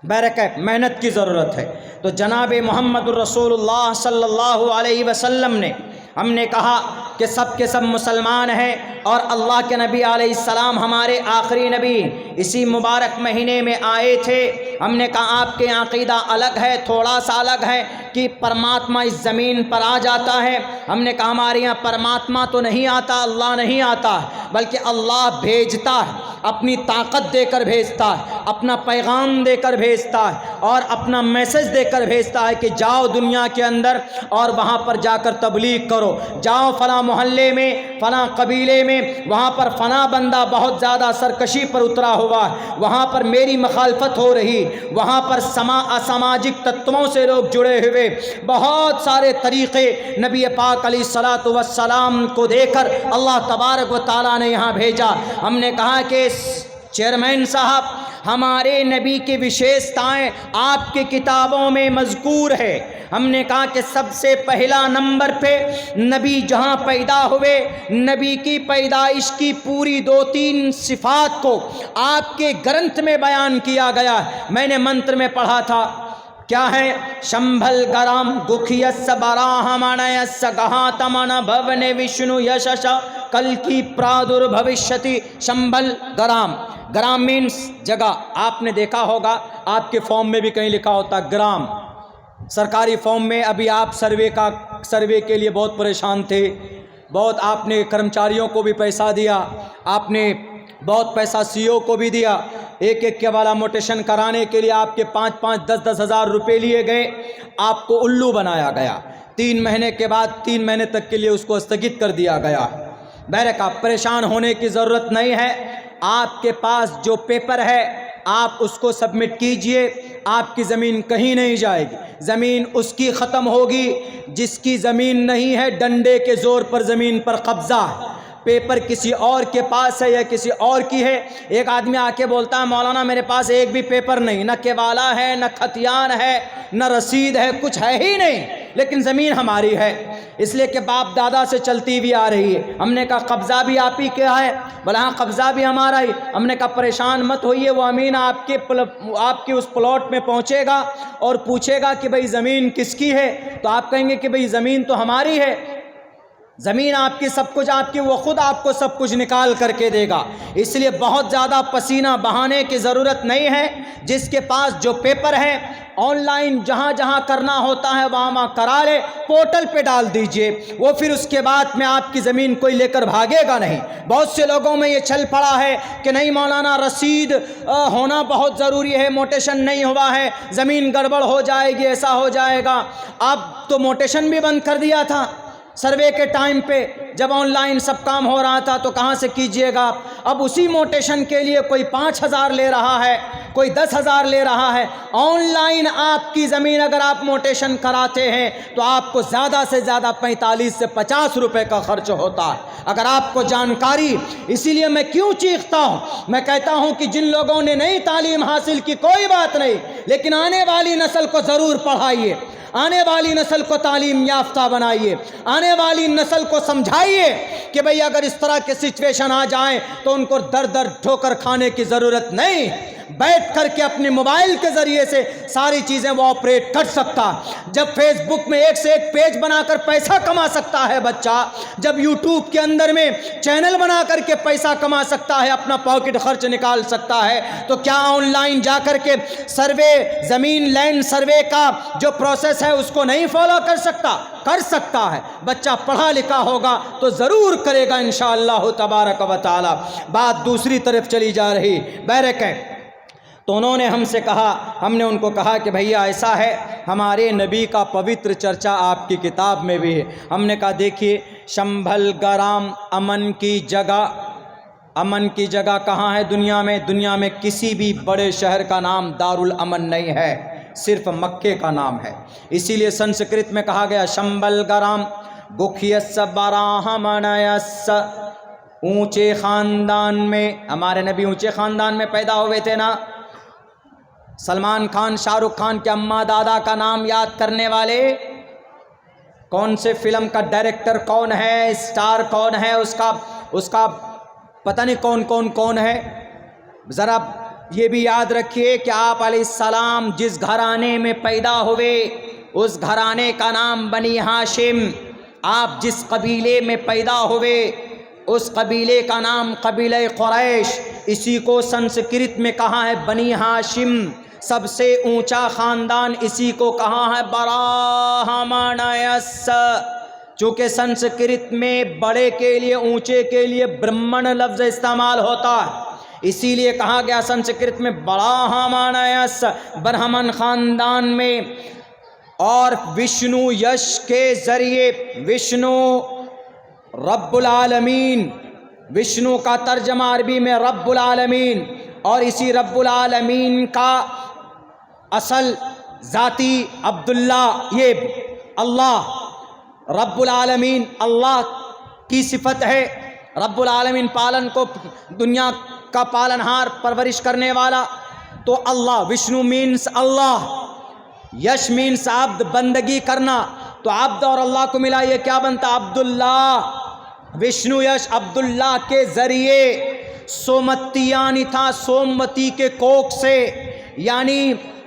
بیرک محنت کی ضرورت ہے. تو جناب محمد الرسول اللہ صلی اللہ علیہ وسلم نے، ہم نے کہا کہ سب کے سب مسلمان ہیں اور اللہ کے نبی علیہ السلام ہمارے آخری نبی اسی مبارک مہینے میں آئے تھے. ہم نے کہا آپ کے عقیدہ الگ ہے، تھوڑا سا الگ ہے کہ پرماتما اس زمین پر آ جاتا ہے. ہم نے کہا ہمارے یہاں پرماتما تو نہیں آتا، اللہ نہیں آتا، بلکہ اللہ بھیجتا ہے، اپنی طاقت دے کر بھیجتا ہے، اپنا پیغام دے کر بھیجتا ہے اور اپنا میسج دے کر بھیجتا ہے کہ جاؤ دنیا کے اندر اور وہاں پر جا کر تبلیغ کرو. جاؤ فلاں محلے میں، فلاں قبیلے میں، وہاں پر فلاں بندہ بہت زیادہ سرکشی پر اترا ہوا ہے، وہاں پر میری مخالفت ہو رہی، وہاں پر اساماجک تتووں سے لوگ جڑے ہوئے. بہت سارے طریقے نبی پاک علیہ الصلوۃ والسلام کو دے کر اللہ تبارک و تعالیٰ نے یہاں بھیجا. ہم نے کہا کہ چیئرمین صاحب ہمارے نبی کی وشیشتائیں آپ کی کتابوں میں مذکور ہے. ہم نے کہا کہ سب سے پہلا نمبر پہ نبی جہاں پیدا ہوئے، نبی کی پیدائش کی پوری 2-3 صفات کو آپ کے گرنتھ میں بیان کیا گیا. میں نے منتر میں پڑھا تھا کیا ہے؟ شمبھل گرام گکھیس براہمنیس گہاتمن بھون وشنو یشش کل کی پرادر بھوشتی۔ شمبھل گرام، گرام مینس جگہ۔ آپ نے دیکھا ہوگا آپ کے فارم میں بھی کہیں لکھا ہوتا گرام، سرکاری فارم میں۔ ابھی آپ سروے کے لیے بہت پریشان تھے، بہت آپ نے کرمچاریوں کو بھی پیسہ دیا، آپ نے بہت پیسہ سی او کو بھی دیا، ایک ایک کے والا موٹیشن کرانے کے لیے آپ کے 5-5 10-10 ہزار روپے لیے گئے، آپ کو الو بنایا گیا۔ 3 مہینے کے بعد 3 مہینے تک کے لیے اس کو استھگت کر دیا گیا۔ بہرکہ آپ پریشان ہونے کی ضرورت نہیں ہے، آپ کے پاس جو پیپر ہے آپ اس کو سبمٹ کیجئے، آپ کی زمین کہیں نہیں جائے گی۔ زمین اس کی ختم ہوگی جس کی زمین نہیں ہے، ڈنڈے کے زور پر زمین پر قبضہ ہے۔ پیپر کسی اور کے پاس ہے یا کسی اور کی ہے۔ ایک آدمی آ کے بولتا ہے مولانا میرے پاس ایک بھی پیپر نہیں، نہ کیوالا ہے، نہ خطیان ہے، نہ رسید ہے، کچھ ہے ہی نہیں، لیکن زمین ہماری ہے، اس لیے کہ باپ دادا سے چلتی بھی آ رہی ہے۔ ہم نے کہا قبضہ بھی آپ ہی کیا ہے؟ بولا ہاں قبضہ بھی ہمارا ہی۔ ہم نے کہا پریشان مت ہوئیے، وہ امین آپ کے اس پلاٹ میں پہنچے گا اور پوچھے گا کہ بھئی زمین کس کی ہے، تو آپ کہیں گے کہ بھئی زمین تو ہماری ہے، زمین آپ کی، سب کچھ آپ کی، وہ خود آپ کو سب کچھ نکال کر کے دے گا۔ اس لیے بہت زیادہ پسینہ بہانے کی ضرورت نہیں ہے۔ جس کے پاس جو پیپر ہے آن لائن جہاں جہاں کرنا ہوتا ہے وہاں کرا لے، پورٹل پہ ڈال دیجئے، وہ پھر اس کے بعد میں آپ کی زمین کوئی لے کر بھاگے گا نہیں۔ بہت سے لوگوں میں یہ چل پڑا ہے کہ نہیں مولانا رسید ہونا بہت ضروری ہے، موٹیشن نہیں ہوا ہے زمین گڑبڑ ہو جائے گی، ایسا ہو جائے گا۔ اب تو موٹیشن بھی بند کر دیا تھا سروے کے ٹائم پہ، جب آن لائن سب کام ہو رہا تھا تو کہاں سے کیجئے گا؟ اب اسی موٹیشن کے لیے کوئی 5,000 لے رہا ہے، کوئی 10,000 لے رہا ہے۔ آن لائن آپ کی زمین اگر آپ موٹیشن کراتے ہیں تو آپ کو زیادہ سے زیادہ 45 سے 50 روپے کا خرچ ہوتا ہے، اگر آپ کو جانکاری۔ اسی لیے میں کیوں چیختا ہوں، میں کہتا ہوں کہ جن لوگوں نے نئی تعلیم حاصل کی کوئی بات نہیں، لیکن آنے والی نسل کو ضرور پڑھائیے، آنے والی نسل کو تعلیم یافتہ بنائیے، آنے والی نسل کو سمجھائیے کہ بھئی اگر اس طرح کے سچویشن آ جائیں تو ان کو در در ٹھوکر کھانے کی ضرورت نہیں، بیٹھ کر کے اپنے موبائل کے ذریعے سے ساری چیزیں وہ آپریٹ کر سکتا۔ جب فیس بک میں ایک سے ایک پیج بنا کر پیسہ کما سکتا ہے بچہ، جب یوٹیوب کے اندر میں چینل بنا کر کے پیسہ کما سکتا ہے، اپنا پاکٹ خرچ نکال سکتا ہے، تو کیا آن لائن جا کر کے سروے، زمین لینڈ سروے کا جو پروسیس ہے اس کو نہیں فالو کر سکتا؟ کر سکتا ہے۔ بچہ پڑھا لکھا ہوگا تو ضرور کرے گا انشاءاللہ تبارک و تعالی۔ بات دوسری طرف چلی جا رہی، بیرک ہے تو انہوں نے ہم سے کہا، ہم نے ان کو کہا کہ بھیا ایسا ہے، ہمارے نبی کا پوتر چرچا آپ کی کتاب میں بھی ہے۔ ہم نے کہا دیکھیے شمبھل گرام امن کی جگہ، امن کی جگہ کہاں ہے دنیا میں؟ دنیا میں کسی بھی بڑے شہر کا نام دارالامن نہیں ہے، صرف مکے کا نام ہے۔ اسی لیے سنسکرت میں کہا گیا شمبھل گرام گکھیس براہمنیس، اونچے خاندان میں، ہمارے نبی اونچے خاندان میں پیدا ہوئے تھے نا۔ سلمان خان، شاہ رخ خان کے اماں دادا کا نام یاد کرنے والے، کون سے فلم کا ڈائریکٹر کون ہے، اسٹار کون ہے، اس کا پتہ نہیں کون ہے۔ ذرا یہ بھی یاد رکھیے کہ آپ علیہ السلام جس گھرانے میں پیدا ہوئے اس گھرانے کا نام بنی ہاشم، آپ جس قبیلے میں پیدا ہوئے اس قبیلے کا نام قبیلہ قریش، اسی کو سنسکرت میں کہا ہے بنی ہاشم، سب سے اونچا خاندان اسی کو کہا ہے براہمنیس۔ چونکہ سنسکرت میں بڑے کے لیے، اونچے کے لیے برہمن لفظ استعمال ہوتا ہے، اسی لیے کہا گیا سنسکرت میں براہمنیس، برہمن خاندان میں۔ اور وشنو یش کے ذریعے، وشنو رب العالمین، وشنو کا ترجمہ عربی میں رب العالمین، اور اسی رب العالمین کا اصل ذاتی عبداللہ، یہ اللہ رب العالمین اللہ کی صفت ہے۔ رب العالمین پالن کو، دنیا کا پالنہار، پرورش کرنے والا، تو اللہ، وشنو مینس اللہ، یش مینس عبد، بندگی کرنا، تو عبد اور اللہ کو ملا یہ کیا بنتا؟ عبداللہ۔ وشنو یش عبداللہ کے ذریعے، سومتیانی تھا، سومتی کے کوکھ سے، یعنی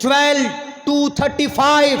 12 to 35,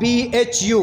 BHU,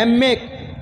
MA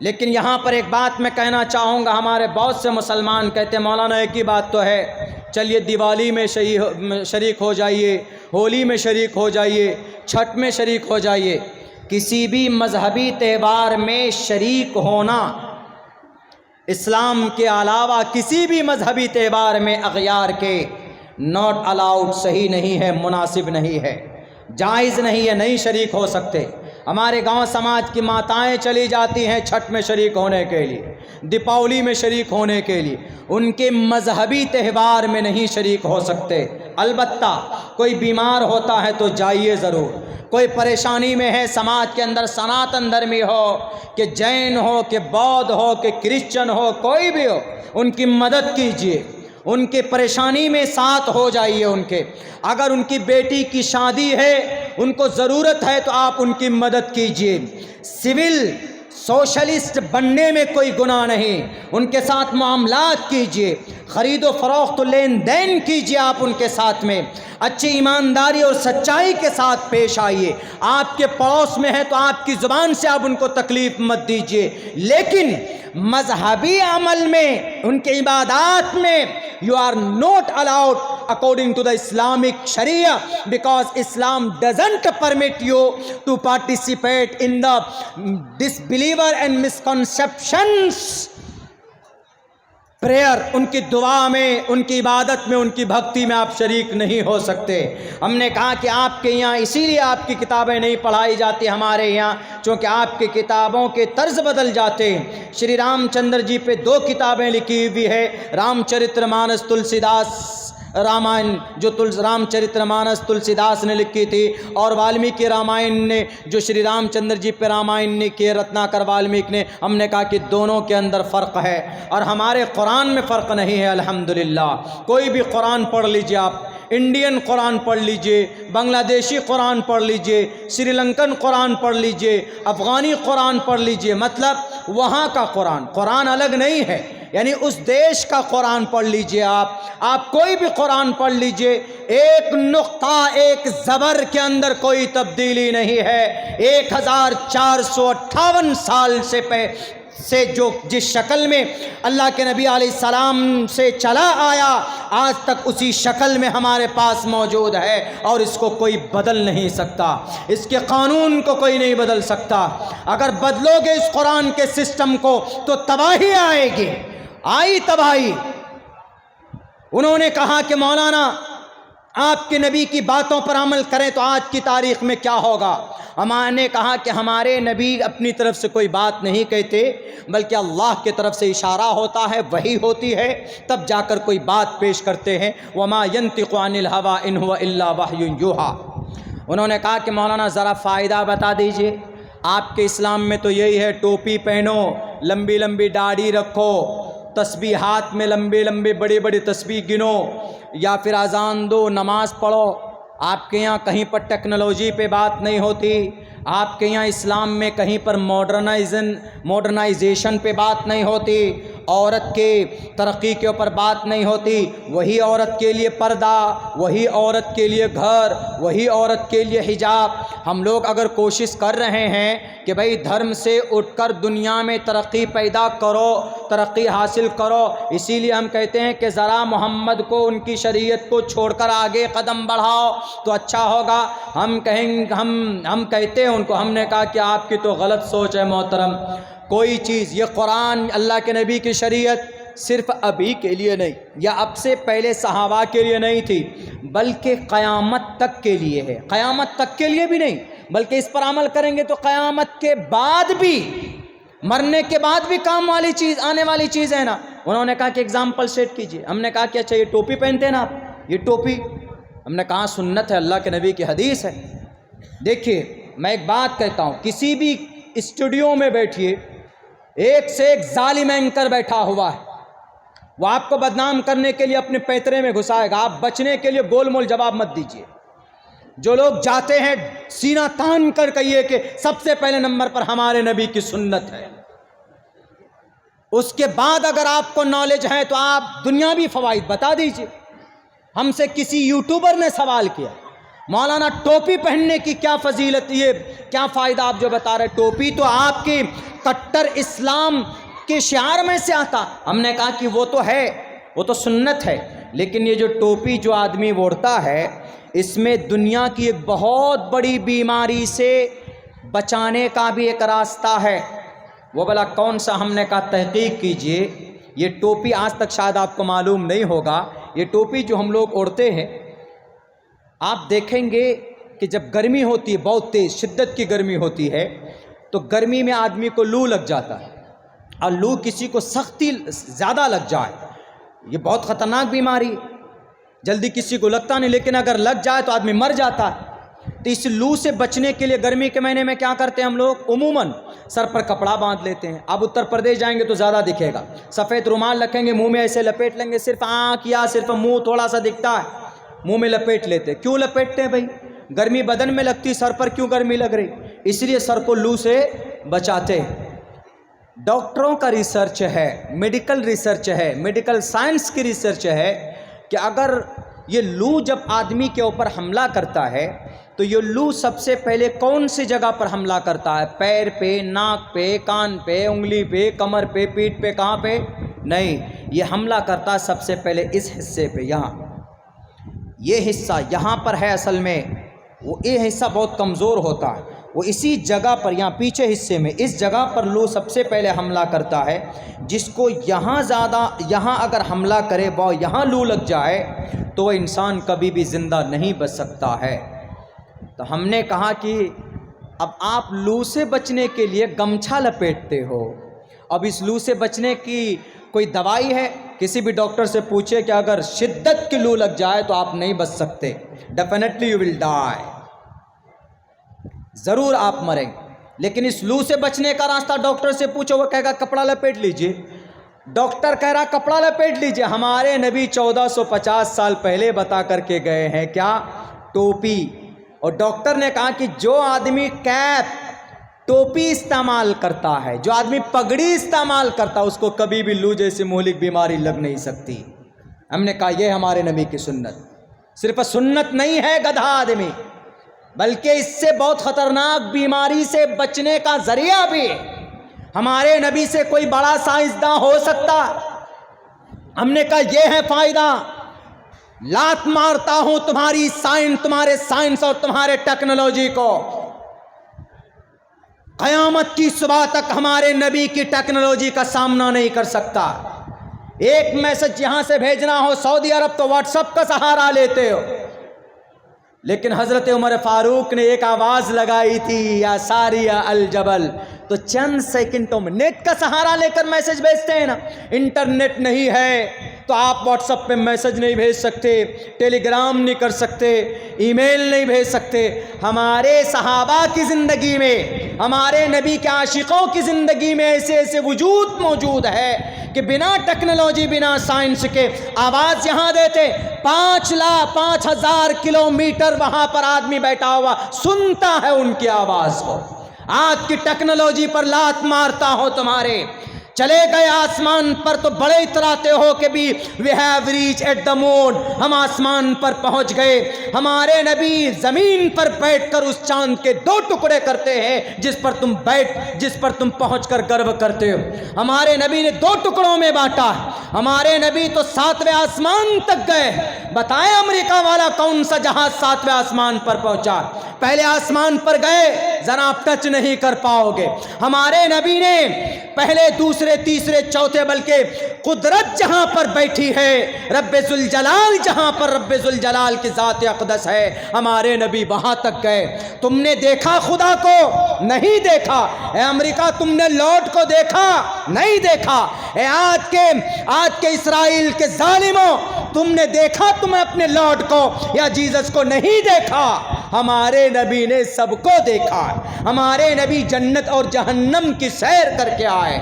لیکن یہاں پر ایک بات میں کہنا چاہوں گا، ہمارے بہت سے مسلمان کہتے ہیں مولانا ایک ہی بات تو ہے، چلیے دیوالی میں شریک ہو جائیے، ہولی میں شریک ہو جائیے، چھٹ میں شریک ہو جائیے۔ کسی بھی مذہبی تہوار میں شریک ہونا اسلام کے علاوہ کسی بھی مذہبی تہوار میں اغیار کے ناٹ الاؤڈ، صحیح نہیں ہے، مناسب نہیں ہے، جائز نہیں ہے، نہیں شریک ہو سکتے۔ ہمارے گاؤں سماج کی ماتائیں چلی جاتی ہیں چھٹ میں شریک ہونے کے لیے، دیپاولی میں شریک ہونے کے لیے، ان کے مذہبی تہوار میں نہیں شریک ہو سکتے۔ البتہ کوئی بیمار ہوتا ہے تو جائیے ضرور، کوئی پریشانی میں ہے سماج کے اندر، سناتن دھرمی ہو کہ جین ہو کہ بودھ ہو کہ کرسچن ہو، کوئی بھی ہو، ان کی مدد کیجیے، ان کے پریشانی میں ساتھ ہو جائیے ان کے۔ اگر ان کی بیٹی کی شادی ہے، ان کو ضرورت ہے تو آپ ان کی مدد کیجیے۔ سول سوشلسٹ بننے میں کوئی گناہ نہیں، ان کے ساتھ معاملات کیجیے، خرید و فروخت لین دین کیجیے، آپ ان کے ساتھ میں اچھی ایمانداری اور سچائی کے ساتھ پیش آئیے۔ آپ کے پڑوس میں ہے تو آپ کی زبان سے آپ ان کو تکلیف مت دیجیے، لیکن مذہبی عمل میں، ان کے عبادات میں you are not allowed according to the Islamic Sharia, because Islam doesn't permit you to participate in the disbeliever and misconceptions prayer, ان کی دعا میں، ان کی عبادت میں، ان کی بھکتی میں آپ شریک نہیں ہو سکتے۔ ہم نے کہا کہ آپ کے یہاں اسی لیے آپ کی کتابیں نہیں پڑھائی جاتی ہمارے یہاں، چونکہ آپ کی کتابوں کے طرز بدل جاتے ہیں۔ شری رام چندر جی پہ 2 کتابیں لکھی ہوئی ہے، رام چرتر مانس تلسی داس رامائن، جو رام چرتر مانس تلسی داس نے لکھی تھی، اور والمیکی رامائن نے جو شری رام چندر جی پہ رامائن نے کی، رتناکر والمیک نے۔ ہم نے کہا کہ دونوں کے اندر فرق ہے، اور ہمارے قرآن میں فرق نہیں ہے الحمدللہ۔ کوئی بھی قرآن پڑھ لیجیے آپ، انڈین قرآن پڑھ لیجئے، بنگلہ دیشی قرآن پڑھ لیجئے، سری لنکن قرآن پڑھ لیجئے، افغانی قرآن پڑھ لیجئے، مطلب وہاں کا قرآن الگ نہیں ہے، یعنی اس دیش کا قرآن پڑھ لیجئے آپ کوئی بھی قرآن پڑھ لیجئے، ایک نقطہ ایک زبر کے اندر کوئی تبدیلی نہیں ہے۔ 1458 سال سے جو جس شکل میں اللہ کے نبی علیہ السلام سے چلا آیا، آج تک اسی شکل میں ہمارے پاس موجود ہے، اور اس کو کوئی بدل نہیں سکتا، اس کے قانون کو کوئی نہیں بدل سکتا۔ اگر بدلو گے اس قرآن کے سسٹم کو تو تباہی آئے گی، آئی تباہی۔ انہوں نے کہا کہ مولانا آپ کے نبی کی باتوں پر عمل کریں تو آج کی تاریخ میں کیا ہوگا؟ ہم نے کہا کہ ہمارے نبی اپنی طرف سے کوئی بات نہیں کہتے، بلکہ اللہ کی طرف سے اشارہ ہوتا ہے، وحی ہوتی ہے، تب جا کر کوئی بات پیش کرتے ہیں۔ وَمَا يَنْطِقُ عَنِ الْهَوَىٰ إِنْ هُوَ إِلَّا وَحْيٌ يُوحَىٰ۔ انہوں نے کہا کہ مولانا ذرا فائدہ بتا دیجئے، آپ کے اسلام میں تو یہی ہے، ٹوپی پہنو، لمبی لمبی داڑھی رکھو، تسبیح ہاتھ میں لمبے لمبے بڑے بڑے تسبیح گنو، یا پھر اذان دو، نماز پڑھو۔ آپ کے یہاں کہیں پر ٹیکنالوجی پہ بات نہیں ہوتی، آپ کے یہاں اسلام میں کہیں پر ماڈرنائزیشن پہ بات نہیں ہوتی، عورت کے ترقی کے اوپر بات نہیں ہوتی۔ وہی عورت کے لیے پردہ، وہی عورت کے لیے گھر، وہی عورت کے لیے حجاب۔ ہم لوگ اگر کوشش کر رہے ہیں کہ بھئی دھرم سے اٹھ کر دنیا میں ترقی پیدا کرو، ترقی حاصل کرو، اسی لیے ہم کہتے ہیں کہ ذرا محمد کو، ان کی شریعت کو چھوڑ کر آگے قدم بڑھاؤ تو اچھا ہوگا۔ ہم کہتے ہیں ان کو، ہم نے کہا کہ آپ کی تو غلط سوچ ہے محترم۔ کوئی چیز، یہ قرآن اللہ کے نبی کی شریعت صرف ابھی کے لیے نہیں، یا اب سے پہلے صحابہ کے لیے نہیں تھی، بلکہ قیامت تک کے لیے ہے۔ قیامت تک کے لیے بھی نہیں، بلکہ اس پر عمل کریں گے تو قیامت کے بعد بھی، مرنے کے بعد بھی کام والی چیز، آنے والی چیز ہے نا۔ انہوں نے کہا کہ اگزامپل سیٹ کیجئے۔ ہم نے کہا کہ اچھا یہ ٹوپی پہنتے ہیں نا آپ، یہ ٹوپی، ہم نے کہا سنت ہے، اللہ کے نبی کی حدیث ہے۔ دیکھیے میں ایک بات کہتا ہوں، کسی بھی اسٹوڈیو میں بیٹھیے، ایک سے ایک ظالم اینکر بیٹھا ہوا ہے، وہ آپ کو بدنام کرنے کے لیے اپنے پیترے میں گھسائے گا، آپ بچنے کے لیے گول مول جواب مت دیجیے۔ جو لوگ جاتے ہیں سینہ تان کر کہیے کہ سب سے پہلے نمبر پر ہمارے نبی کی سنت ہے۔ اس کے بعد اگر آپ کو نالج ہے تو آپ دنیاوی فوائد بتا دیجیے۔ ہم سے کسی یوٹیوبر نے سوال کیا، مولانا ٹوپی پہننے کی کیا فضیلت، یہ کیا فائدہ آپ جو بتا رہے؟ ٹوپی تو آپ کی کٹر اسلام کے شعار میں سے آتا. ہم نے کہا کہ وہ تو ہے، وہ تو سنت ہے، لیکن یہ جو ٹوپی جو آدمی اوڑھتا ہے اس میں دنیا کی ایک بہت بڑی بیماری سے بچانے کا بھی ایک راستہ ہے. وہ بلا کون سا؟ ہم نے کہا تحقیق کیجئے. یہ ٹوپی آج تک شاید آپ کو معلوم نہیں ہوگا. یہ ٹوپی جو ہم لوگ اوڑھتے ہیں، آپ دیکھیں گے کہ جب گرمی ہوتی ہے، بہت تیز شدت کی گرمی ہوتی ہے، تو گرمی میں آدمی کو لو لگ جاتا ہے، اور لو کسی کو سختی زیادہ لگ جائے، یہ بہت خطرناک بیماری ہے. جلدی کسی کو لگتا نہیں، لیکن اگر لگ جائے تو آدمی مر جاتا ہے. تو اس لو سے بچنے کے لیے گرمی کے مہینے میں کیا کرتے ہیں ہم لوگ؟ عموماً سر پر کپڑا باندھ لیتے ہیں. اب اتر پردیش جائیں گے تو زیادہ دکھے گا. سفید رومال رکھیں گے، منہ میں ایسے لپیٹ لیں گے، صرف آنکھ یا صرف منہ تھوڑا سا دکھتا ہے، منہ میں لپیٹ لیتے. کیوں لپیٹتے ہیں بھائی؟ گرمی بدن میں لگتی، سر پر کیوں گرمی لگ رہی؟ اس لیے سر کو لو سے بچاتے ہیں. ڈاکٹروں کا ریسرچ ہے، میڈیکل ریسرچ ہے، میڈیکل سائنس کی ریسرچ ہے کہ اگر یہ لو جب آدمی کے اوپر حملہ کرتا ہے تو یہ لو سب سے پہلے کون سی جگہ پر حملہ کرتا ہے؟ پیر پہ، ناک پہ، کان پہ، انگلی پہ، کمر پہ، پیٹھ پہ، کہاں پہ؟ نہیں، یہ حملہ کرتا ہے سب سے پہلے اس حصے پہ، یہاں. یہ حصہ یہاں پر ہے اصل میں. وہ یہ حصہ بہت کمزور ہوتا ہے، وہ اسی جگہ پر، یہاں پیچھے حصے میں اس جگہ پر لو سب سے پہلے حملہ کرتا ہے. جس کو یہاں زیادہ، یہاں اگر حملہ کرے، یہاں لو لگ جائے تو وہ انسان کبھی بھی زندہ نہیں بچ سکتا ہے. تو ہم نے کہا کہ اب آپ لو سے بچنے کے لیے گمچھا لپیٹتے ہو، اب اس لو سے بچنے کی کوئی دوائی ہے؟ کسی بھی ڈاکٹر سے پوچھے کہ اگر شدت کی لو لگ جائے تو آپ نہیں بچ سکتے، ڈیفینیٹلی یو ول ڈائی، ضرور آپ مریں. لیکن اس لو سے بچنے کا راستہ ڈاکٹر سے پوچھو، وہ کہے گا کپڑا لپیٹ لیجئے. ڈاکٹر کہہ رہا کپڑا لپیٹ لیجئے. ہمارے نبی 1450 سال پہلے بتا کر کے گئے ہیں کیا؟ ٹوپی. اور ڈاکٹر نے کہا کہ جو آدمی کیپ، ٹوپی استعمال کرتا ہے، جو آدمی پگڑی استعمال کرتا ہے، اس کو کبھی بھی لو جیسی مہلک بیماری لگ نہیں سکتی. ہم نے کہا یہ ہمارے نبی کی سنت. صرف سنت نہیں ہے گدھا آدمی، بلکہ اس سے بہت خطرناک بیماری سے بچنے کا ذریعہ بھی. ہمارے نبی سے کوئی بڑا سائنسداں ہو سکتا؟ ہم نے کہا یہ ہے فائدہ. لات مارتا ہوں تمہاری سائنس، تمہارے سائنس اور تمہارے ٹیکنالوجی کو. قیامت کی صبح تک ہمارے نبی کی ٹیکنالوجی کا سامنا نہیں کر سکتا. ایک میسج یہاں سے بھیجنا ہو سعودی عرب تو واٹس ایپ کا سہارا لیتے ہو، لیکن حضرت عمر فاروق نے ایک آواز لگائی تھی، یا ساریہ الجبل، تو چند سیکنڈوں میں نیٹ کا سہارا لے کر میسج بھیجتے ہیں نا. انٹرنیٹ نہیں ہے تو آپ واٹس ایپ پہ میسج نہیں بھیج سکتے، ٹیلی گرام نہیں کر سکتے، ای میل نہیں بھیج سکتے. ہمارے صحابہ کی زندگی میں، ہمارے نبی کے عاشقوں کی زندگی میں ایسے ایسے وجود موجود ہے کہ بنا ٹیکنالوجی، بنا سائنس کے آواز یہاں دیتے، 5,05,000 کلومیٹر وہاں پر آدمی بیٹھا ہوا سنتا ہے ان کی آواز کو. آج کی ٹیکنالوجی پر لات مارتا ہو تمہارے. چلے گئے آسمان پر تو بڑے اتراتے ہو کہ بھی we have reach at the moon, ہم آسمان پر پہنچ گئے. ہمارے نبی زمین پر بیٹھ کر اس چاند کے 2 ٹکڑے کرتے ہیں جس پر تم پہنچ کر گرو کرتے ہو. ہمارے نبی نے 2 ٹکڑوں میں بانٹا. ہمارے نبی تو 7ویں آسمان تک گئے. بتائیں امریکہ والا کون سا جہاز 7ویں آسمان پر پہنچا؟ پہلے آسمان پر گئے، ذرا آپ ٹچ نہیں کر پاؤ گے. ہمارے نبی نے پہلے، دوسرے، تیسرے، چوتھے، بلکہ قدرت جہاں پر بیٹھی ہے، رب ذوالجلال جہاں پر رب ذوالجلال کی ذات اقدس ہے، ہمارے نبی وہاں تک گئے. تم نے دیکھا خدا کو؟ نہیں دیکھا. اے امریکہ تم نے لارڈ کو دیکھا؟ نہیں دیکھا. اے آج کے اسرائیل کے ظالموں، تم نے دیکھا تمہیں اپنے لارڈ کو یا جیزس کو؟ نہیں دیکھا. ہمارے نبی نے سب کو دیکھا. ہمارے نبی جنت اور جہنم کی سیر کر کے آئے.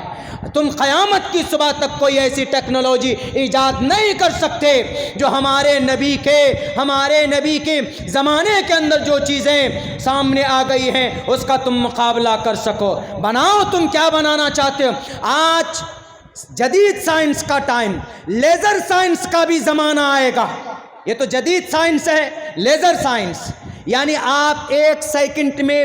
تم قیامت کی صبح تک کوئی ایسی ٹیکنالوجی ایجاد نہیں کر سکتے جو ہمارے نبی کے زمانے کے اندر جو چیزیں سامنے آ گئی ہیں اس کا تم مقابلہ کر سکو. بناؤ، تم کیا بنانا چاہتے ہو. آج جدید سائنس کا ٹائم، لیزر سائنس کا بھی زمانہ آئے گا. یہ تو جدید سائنس ہے، لیزر سائنس، یعنی آپ 1 سیکنڈ میں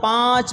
5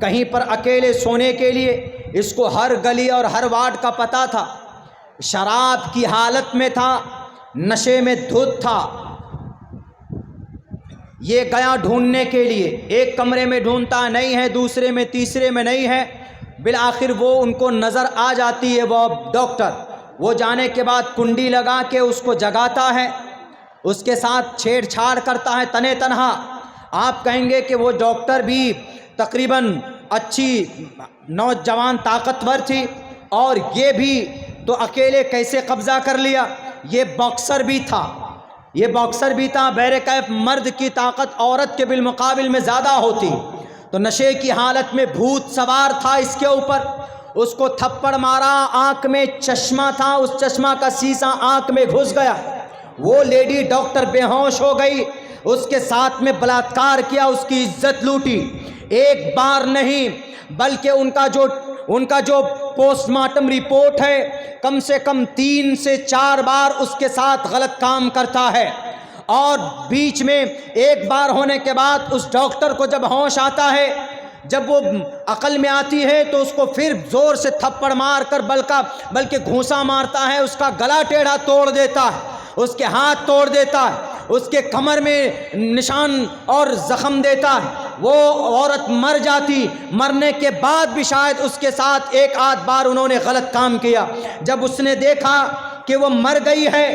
کہیں پر اکیلے سونے کے لیے، اس کو ہر گلی اور ہر وارڈ کا پتہ تھا، شراب کی حالت میں تھا، نشے میں دھت تھا، یہ گیا ڈھونڈنے کے لیے، ایک کمرے میں ڈھونڈتا نہیں ہے، دوسرے میں، تیسرے میں نہیں ہے، بالآخر وہ ان کو نظر آ جاتی ہے وہ ڈاکٹر، وہ جانے کے بعد کنڈی لگا کے اس کو جگاتا ہے، اس کے ساتھ چھیڑ چھاڑ کرتا ہے تنے تنہا۔ آپ کہیں گے کہ وہ ڈاکٹر بھی تقریباً اچھی نوجوان طاقتور تھی، اور یہ بھی تو اکیلے کیسے قبضہ کر لیا؟ یہ باکسر بھی تھا، یہ باکسر بھی تھا، بہرکیف مرد کی طاقت عورت کے بالمقابل میں زیادہ ہوتی، تو نشے کی حالت میں بھوت سوار تھا اس کے اوپر، اس کو تھپڑ مارا، آنکھ میں چشمہ تھا، اس چشمہ کا سیسا آنکھ میں گھس گیا، وہ لیڈی ڈاکٹر بے ہوش ہو گئی، اس کے ساتھ میں بلاತ್کار کیا، اس کی عزت لوٹی، ایک بار نہیں بلکہ ان کا جو پوسٹ مارٹم رپورٹ ہے کم سے کم 3 سے 4 بار اس کے ساتھ غلط کام کرتا ہے، اور بیچ میں ایک بار ہونے کے بعد اس ڈاکٹر کو جب ہوش آتا ہے، جب وہ عقل میں آتی ہے تو اس کو پھر زور سے تھپڑ مار کر بلکہ گھونسا مارتا ہے، اس کا گلا ٹیڑھا توڑ دیتا ہے، اس کے ہاتھ توڑ دیتا ہے، اس کے کمر میں نشان اور زخم دیتا ہے، وہ عورت مر جاتی، مرنے کے بعد بھی شاید اس کے ساتھ ایک آدھ بار انہوں نے غلط کام کیا۔ جب اس نے دیکھا کہ وہ مر گئی ہے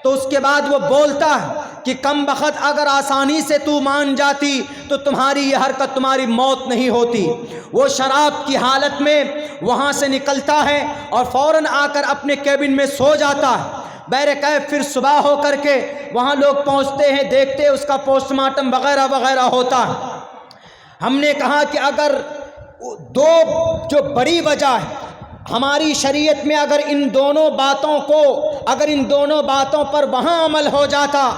تو اس کے بعد وہ بولتا ہے کہ کم بخت اگر آسانی سے تو مان جاتی تو تمہاری یہ حرکت، تمہاری موت نہیں ہوتی۔ وہ شراب کی حالت میں وہاں سے نکلتا ہے اور فوراً آ کر اپنے کیبن میں سو جاتا ہے۔ بہرکیف پھر صبح ہو کر کے وہاں لوگ پہنچتے ہیں، دیکھتے اس کا پوسٹ مارٹم وغیرہ وغیرہ ہوتا ہے۔ ہم نے کہا کہ اگر دو جو بڑی وجہ ہے ہماری شریعت میں، اگر ان دونوں باتوں پر وہاں عمل ہو جاتا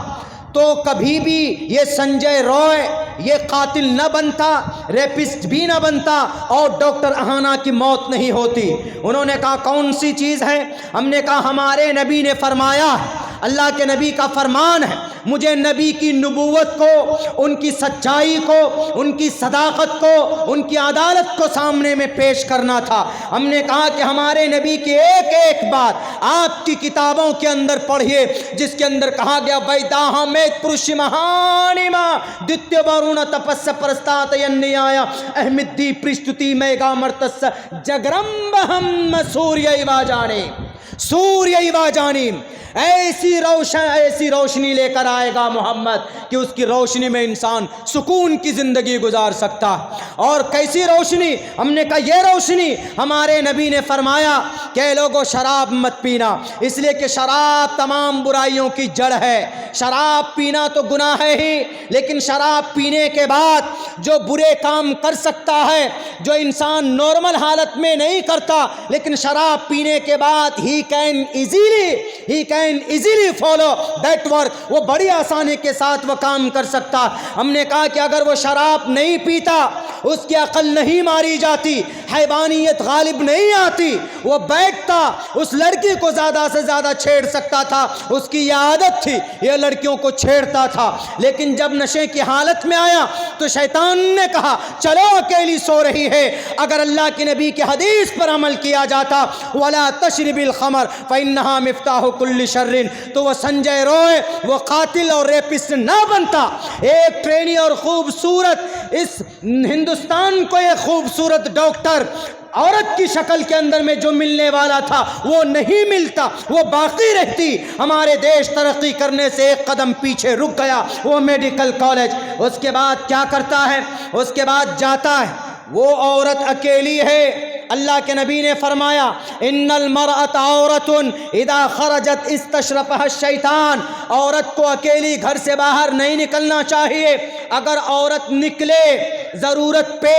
تو کبھی بھی یہ سنجے رائے یہ قاتل نہ بنتا، ریپسٹ بھی نہ بنتا، اور ڈاکٹر اہانا کی موت نہیں ہوتی۔ انہوں نے کہا کون سی چیز ہے؟ ہم نے کہا ہمارے نبی نے فرمایا، اللہ کے نبی کا فرمان ہے، مجھے نبی کی نبوت کو، ان کی سچائی کو، ان کی صداقت کو، ان کی عدالت کو سامنے میں پیش کرنا تھا۔ ہم نے کہا کہ ہمارے نبی کی ایک ایک بات آپ کی کتابوں کے اندر پڑھیے، جس کے اندر کہا گیا ویداہ میں پرش مہانیما دتیہ وارون تپس پرستات ینیایا احمدی پرشتتی میگا مرتس جگرمبہم سوریہ واجانی، ایسی روشنی لے کر آئے گا محمد کہ اس کی روشنی میں انسان سکون کی زندگی گزار سکتا۔ اور کیسی روشنی؟ ہم نے کہا یہ روشنی ہمارے نبی نے فرمایا کہ لوگوں شراب مت پینا، اس لیے کہ شراب تمام برائیوں کی جڑ ہے۔ شراب پینا تو گناہ ہے ہی، لیکن شراب پینے کے بعد جو برے کام کر سکتا ہے، جو انسان نارمل حالت میں نہیں کرتا، لیکن شراب پینے کے بعد he can easily follow that work, وہ بڑی آسانی کے ساتھ وہ کام کر سکتا۔ ہم نے کہا کہ اگر وہ شراب نہیں پیتا، اس کی عقل نہیں ماری جاتی، حیوانیت غالب نہیں آتی، وہ بیٹھتا اس لڑکی کو زیادہ سے زیادہ چھیڑ سکتا تھا، اس کی یہ عادت تھی، یہ لڑکیوں کو چھیڑتا تھا۔ لیکن جب نشے کی حالت میں آیا تو شیطان نے کہا چلو اکیلی سو رہی ہے۔ اگر اللہ کے نبی کی حدیث پر عمل کیا جاتا وَلَا تَشْرِبِ الْخَمْرَ فَإِنَّهَا مِفْتَاحُ كُلِّ شَرٍ، تو وہ سنجے رائے وہ قاتل اور ریپسٹ نہ بنتا۔ ایک ٹرینی اور خوبصورت، اس ہندوستان کو ایک خوبصورت ڈاکٹر عورت کی شکل کے اندر میں جو ملنے والا تھا وہ نہیں ملتا، وہ باقی رہتی۔ ہمارے دیش ترقی کرنے سے ایک قدم پیچھے رک گیا، وہ میڈیکل کالج۔ اس کے بعد کیا کرتا ہے؟ اس کے بعد جاتا ہے، وہ عورت اکیلی ہے۔ اللہ کے نبی نے فرمایا ان المرأة عورت اذا خرجت استشرفها الشیطان، عورت کو اکیلی گھر سے باہر نہیں نکلنا چاہیے۔ اگر عورت نکلے ضرورت پہ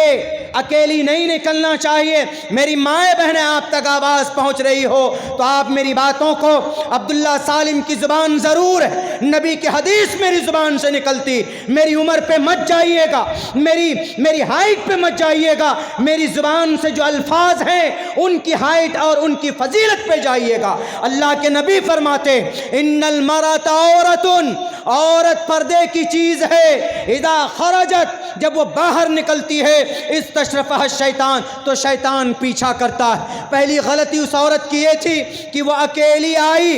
اکیلی نہیں نکلنا چاہیے۔ میری مائیں بہنیں آپ تک آواز پہنچ رہی ہو تو آپ میری باتوں کو، عبداللہ سالم کی زبان ضرور ہے، نبی کی حدیث میری زبان سے نکلتی، میری عمر پہ مت جائیے گا، میری ہائٹ پہ مت جائیے گا، میری زبان سے جو الفاظ ہیں ان کی ہائٹ اور ان کی فضیلت پہ جائیے گا۔ اللہ کے نبی فرماتے ان المرأة عورت، عورت پردے کی چیز ہے، اذا خرجت، جب وہ باہر نکلتی ہے، فاستشرفها الشیطان، تو شیطان پیچھا کرتا ہے۔ پہلی غلطی اس عورت کی یہ تھی کہ وہ اکیلی آئی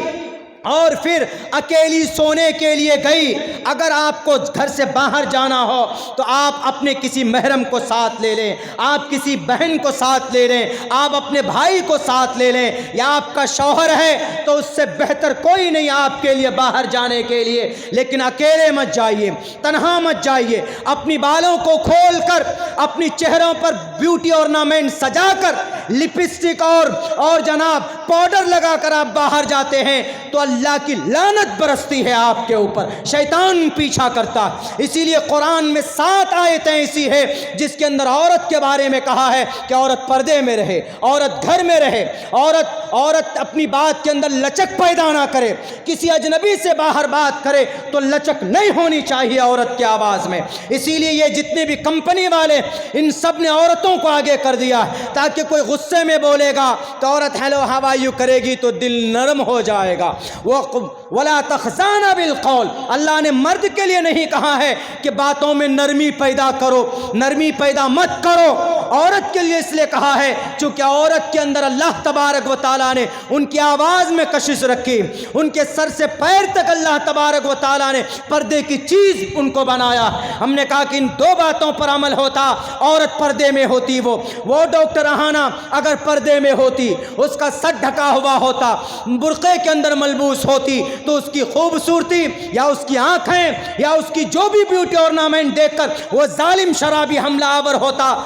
اور پھر اکیلی سونے کے لیے گئی۔ اگر آپ کو گھر سے باہر جانا ہو تو آپ اپنے کسی محرم کو ساتھ لے لیں، آپ کسی بہن کو ساتھ لے لیں، آپ اپنے بھائی کو ساتھ لے لیں، یا آپ کا شوہر ہے تو اس سے بہتر کوئی نہیں آپ کے لیے باہر جانے کے لیے۔ لیکن اکیلے مت جائیے، تنہا مت جائیے۔ اپنی بالوں کو کھول کر، اپنی چہروں پر بیوٹی اورنامنٹ سجا کر، لپسٹک اور جناب پاؤڈر لگا کر آپ باہر جاتے ہیں تو اللہ کی لعنت برستی ہے آپ کے اوپر، شیطان پیچھا کرتا ہے۔ اسی لیے قرآن میں 7 آیتیں ایسی ہے جس کے اندر عورت کے بارے میں کہا ہے کہ عورت پردے میں رہے، عورت گھر میں رہے، عورت اپنی بات کے اندر لچک پیدا نہ کرے، کسی اجنبی سے باہر بات کرے تو لچک نہیں ہونی چاہیے عورت کی آواز میں۔ اسی لیے یہ جتنے بھی کمپنی والے ان سب نے عورتوں کو آگے کر دیا تاکہ کوئی غصے میں بولے گا تو عورت ہیلو ہاؤ آر یو کرے گی تو دل نرم ہو جائے گا۔ وَلَا تَخْزَانَ بِالْقَوْلِ، اللہ نے مرد کے لیے نہیں کہا ہے کہ باتوں میں نرمی پیدا کرو، نرمی پیدا مت کرو، عورت کے لیے اس لیے کہا ہے چونکہ عورت کے اندر اللہ تبارک و تعالیٰ نے ان کی آواز میں کشش رکھی، ان کے سر سے پیر تک اللہ تبارک و تعالیٰ نے پردے کی چیز ان کو بنایا۔ ہم نے کہا کہ ان 2 باتوں پر عمل ہوتا، عورت پردے میں ہوتی، وہ ڈاکٹر اہانا اگر پردے میں ہوتی، اس کا سر ڈھکا ہوا ہوتا، برقعے کے اندر ملبوس ہوتی تو اس کی خوبصورتی یا اس کی آنکھیں یا اس کی جو بھی بیوٹی اورنامنٹ دیکھ کر وہ ظالم شرابی حملہ آور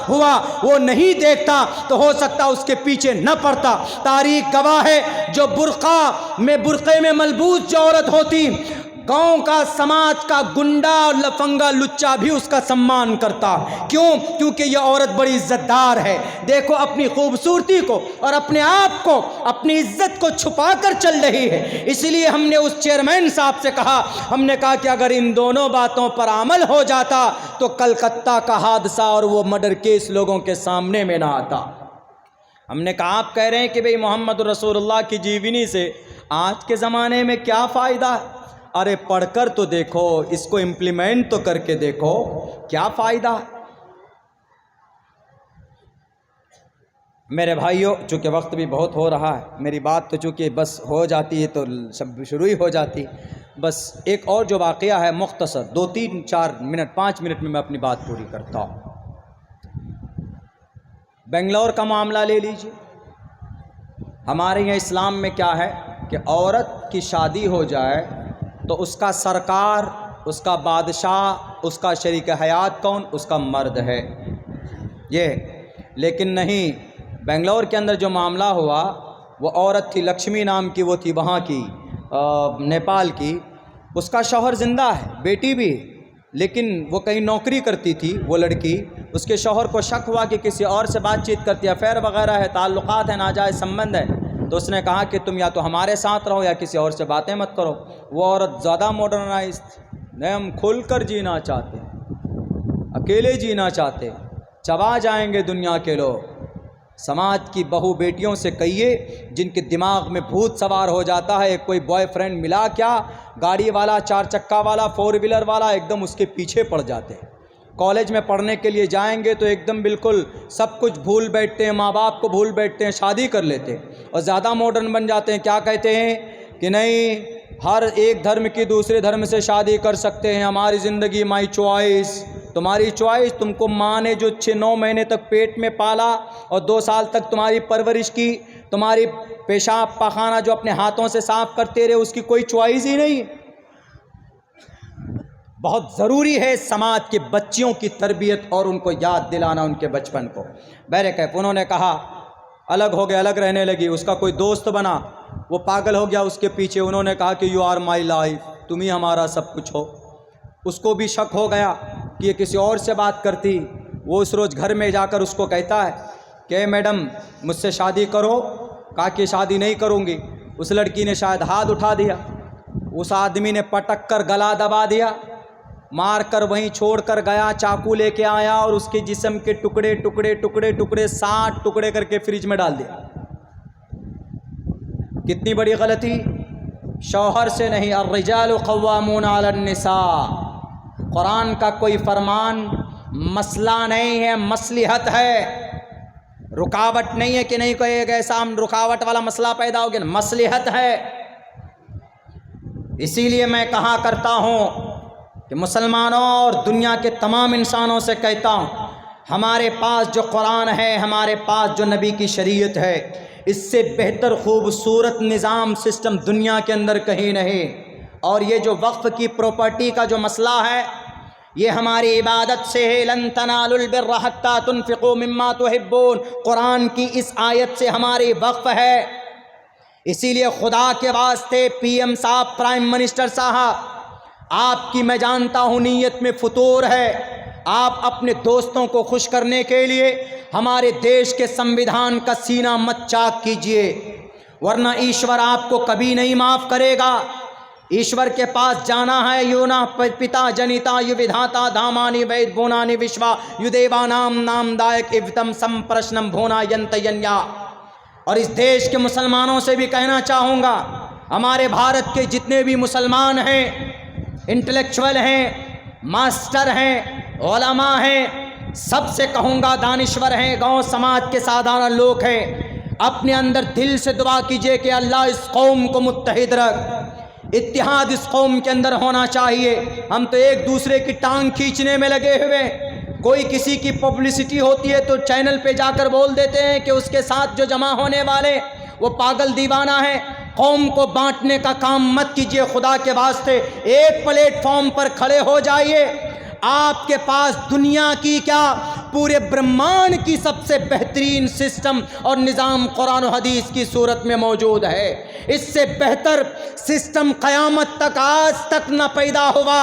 ہوا وہ نہیں دیکھتا تو ہو سکتا اس کے پیچھے نہ پڑتا۔ تاریخ گواہ ہے جو برقعے میں ملبوس جو عورت ہوتی، گاؤں کا سماج کا گنڈا اور لفنگا لچا بھی اس کا سمان کرتا۔ کیوں؟ کیونکہ یہ عورت بڑی عزت دار ہے۔ دیکھو اپنی خوبصورتی کو اور اپنے آپ کو، اپنی عزت کو چھپا کر چل رہی ہے۔ اسی لیے ہم نے اس چیئرمین صاحب سے کہا، ہم نے کہا کہ اگر ان دونوں باتوں پر عمل ہو جاتا تو کلکتہ کا حادثہ اور وہ مرڈر کیس لوگوں کے سامنے میں نہ آتا۔ ہم نے کہا آپ کہہ رہے ہیں کہ بھئی محمد رسول اللہ کی جیونی سے آج کے زمانے میں کیا فائدہ ہے؟ ارے پڑھ کر تو دیکھو، اس کو امپلیمنٹ تو کر کے دیکھو، کیا فائدہ ہے؟ میرے بھائیوں، چونکہ وقت بھی بہت ہو رہا ہے، میری بات تو چونکہ بس ہو جاتی ہے تو سب شروع ہی ہو جاتی، بس ایک اور جو واقعہ ہے مختصر 2 3 4 منٹ 5 منٹ میں اپنی بات پوری کرتا ہوں۔ بنگلور کا معاملہ لے لیجیے۔ ہمارے یہاں اسلام میں کیا ہے کہ عورت کی شادی ہو جائے تو اس کا سرکار، اس کا بادشاہ، اس کا شریک حیات کون؟ اس کا مرد ہے یہ۔ لیکن نہیں، بنگلور کے اندر جو معاملہ ہوا وہ عورت تھی، لکشمی نام کی وہ تھی وہاں کی، نیپال کی، اس کا شوہر زندہ ہے، بیٹی بھی، لیکن وہ کہیں نوکری کرتی تھی وہ لڑکی، اس کے شوہر کو شک ہوا کہ کسی اور سے بات چیت کرتی ہے، افیئر وغیرہ ہے، تعلقات ہیں، ناجائز سمبند ہے، تو اس نے کہا کہ تم یا تو ہمارے ساتھ رہو یا کسی اور سے باتیں مت کرو۔ وہ عورت زیادہ ماڈرنائز تھی، نہیں ہم کھل کر جینا چاہتے ہیں، اکیلے جینا چاہتے، چبا جائیں گے دنیا کے لوگ۔ سماج کی بہو بیٹیوں سے کہیے جن کے دماغ میں بھوت سوار ہو جاتا ہے، کوئی بوائے فرینڈ ملا کیا، گاڑی والا، 4 چکا والا، 4 ویلر والا، ایک دم اس کے پیچھے پڑ جاتے ہیں۔ کالج میں پڑھنے کے لیے جائیں گے تو ایک دم بالکل سب کچھ بھول بیٹھتے ہیں، ماں باپ کو بھول بیٹھتے ہیں، شادی کر لیتے ہیں اور زیادہ ماڈرن بن جاتے ہیں۔ کیا کہتے ہیں کہ نہیں، ہر ایک دھرم کی دوسرے دھرم سے شادی کر سکتے ہیں، ہماری زندگی مائی چوائس۔ تمہاری چوائس؟ تم کو ماں نے جو 6-9 مہینے تک پیٹ میں پالا اور 2 سال تک تمہاری پرورش کی، تمہاری پیشاب پاخانہ جو اپنے ہاتھوں سے صاف کرتے رہے، اس کی کوئی چوائس ہی نہیں۔ بہت ضروری ہے سماج کے بچیوں کی تربیت اور ان کو یاد دلانا ان کے بچپن کو۔ بہرکیف انہوں نے کہا، الگ ہو گئے، الگ رہنے لگی، اس کا کوئی دوست بنا، وہ پاگل ہو گیا اس کے پیچھے۔ انہوں نے کہا کہ یو آر مائی لائف، تم ہی ہمارا سب کچھ ہو۔ اس کو بھی شک ہو گیا کہ یہ کسی اور سے بات کرتی۔ وہ اس روز گھر میں جا کر اس کو کہتا ہے کہ میڈم مجھ سے شادی کرو۔ کہا کہ شادی نہیں کروں گی۔ اس لڑکی نے شاید ہاتھ اٹھا دیا، اس آدمی نے پٹک کر گلا دبا دیا، مار کر وہیں چھوڑ کر گیا، چاقو لے کے آیا اور اس کے جسم کے ٹکڑے ٹکڑے ٹکڑے ٹکڑے 60 ٹکڑے کر کے فریج میں ڈال دیا۔ کتنی بڑی غلطی! شوہر سے نہیں، الرجال قوامون علی النساء، قرآن کا کوئی فرمان مسئلہ نہیں ہے، مصلحت ہے، رکاوٹ نہیں ہے کہ نہیں کوئی ایک ایسا رکاوٹ والا مسئلہ پیدا ہو گیا، مصلحت ہے۔ اسی لیے میں کہا کرتا ہوں کہ مسلمانوں اور دنیا کے تمام انسانوں سے کہتا ہوں، ہمارے پاس جو قرآن ہے، ہمارے پاس جو نبی کی شریعت ہے، اس سے بہتر خوبصورت نظام سسٹم دنیا کے اندر کہیں نہیں۔ اور یہ جو وقف کی پراپرٹی کا جو مسئلہ ہے، یہ ہماری عبادت سے ہے، لن تنالوا البر حتی تنفقوا مما تحبون، قرآن کی اس آیت سے ہماری وقف ہے۔ اسی لیے خدا کے واسطے پی ایم صاحب، پرائم منسٹر صاحب، آپ کی میں جانتا ہوں نیت میں فطور ہے، آپ اپنے دوستوں کو خوش کرنے کے لیے ہمارے دیش کے سمویدھان کا سینہ مت چاک کیجئے، ورنہ ایشور آپ کو کبھی نہیں معاف کرے گا۔ ایشور کے پاس جانا ہے، یو نہ پتا جنیتا یو ودھاتا دھامانی وید بھونانی وشوا یو دیوا نام نام دائک اوتم سمپرشنم بھونا ینت ینیا۔ اور اس دیش کے مسلمانوں سے بھی کہنا چاہوں گا، ہمارے بھارت کے جتنے بھی مسلمان ہیں، انٹلیکچول ہیں، ماسٹر ہیں، علماء ہیں، سب سے کہوں گا، دانشور ہیں، گاؤں سماج کے سادھارن لوگ ہیں، اپنے اندر دل سے دعا کیجئے کہ اللہ اس قوم کو متحد رکھ، اتحاد اس قوم کے اندر ہونا چاہیے۔ ہم تو ایک دوسرے کی ٹانگ کھینچنے میں لگے ہوئے، کوئی کسی کی پبلسٹی ہوتی ہے تو چینل پہ جا کر بول دیتے ہیں کہ اس کے ساتھ جو جمع ہونے والے وہ پاگل دیوانہ ہے۔ قوم کو بانٹنے کا کام مت کیجیے، خدا کے واسطے ایک پلیٹ فارم پر کھڑے ہو جائیے۔ آپ کے پاس دنیا کی کیا، پورے برہمانڈ کی سب سے بہترین سسٹم اور نظام قرآن و حدیث کی صورت میں موجود ہے۔ اس سے بہتر سسٹم قیامت تک آج تک نہ پیدا ہوا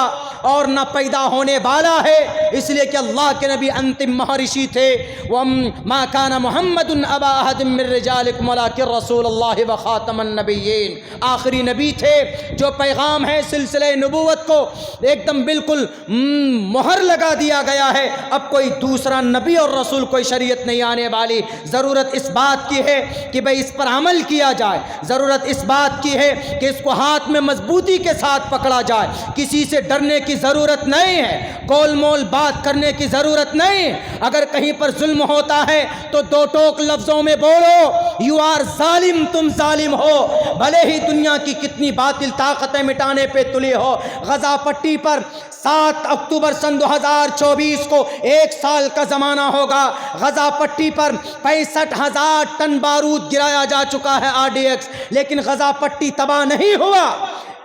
اور نہ پیدا ہونے والا ہے، اس لیے کہ اللہ کے نبی انتم مہارشی تھے۔ وَمَا كَانَ مُحَمَّدٌ أَبَا أَحَدٍ مِّن رِّجَالِكُمْ وَلَٰكِن رَّسُولَ اللَّهِ وَخَاتَمَ النَّبِيِّينَ، آخری نبی تھے جو پیغام ہے سلسلہ نبوت کو ایک دم بالکل مہر لگا دیا گیا ہے، اب کوئی دوسرا نبی اور رسول کوئی شریعت نہیں آنے والی۔ ضرورت اس بات کی ہے کہ بھئی اس پر عمل کیا جائے، ضرورت اس بات کی ہے کہ اس کو ہاتھ میں مضبوطی کے ساتھ پکڑا جائے، کسی سے ڈرنے کی ضرورت نہیں ہے، کول مول بات کرنے کی ضرورت نہیں ہے۔ اگر کہیں پر ظلم ہوتا ہے تو دو ٹوک لفظوں میں بولو، یو آر ظالم، تم ظالم ہو، بھلے ہی دنیا کی کتنی باطل طاقتیں مٹانے پہ تلی ہو۔ غزہ پٹی پر 7 اکتوبر سن 2024 کو 1 سال کا زمانہ ہوگا۔ غزہ پٹی پر 65,000 ٹن بارود گرایا جا چکا ہے RDX، لیکن غزہ پٹی تباہ نہیں ہوا۔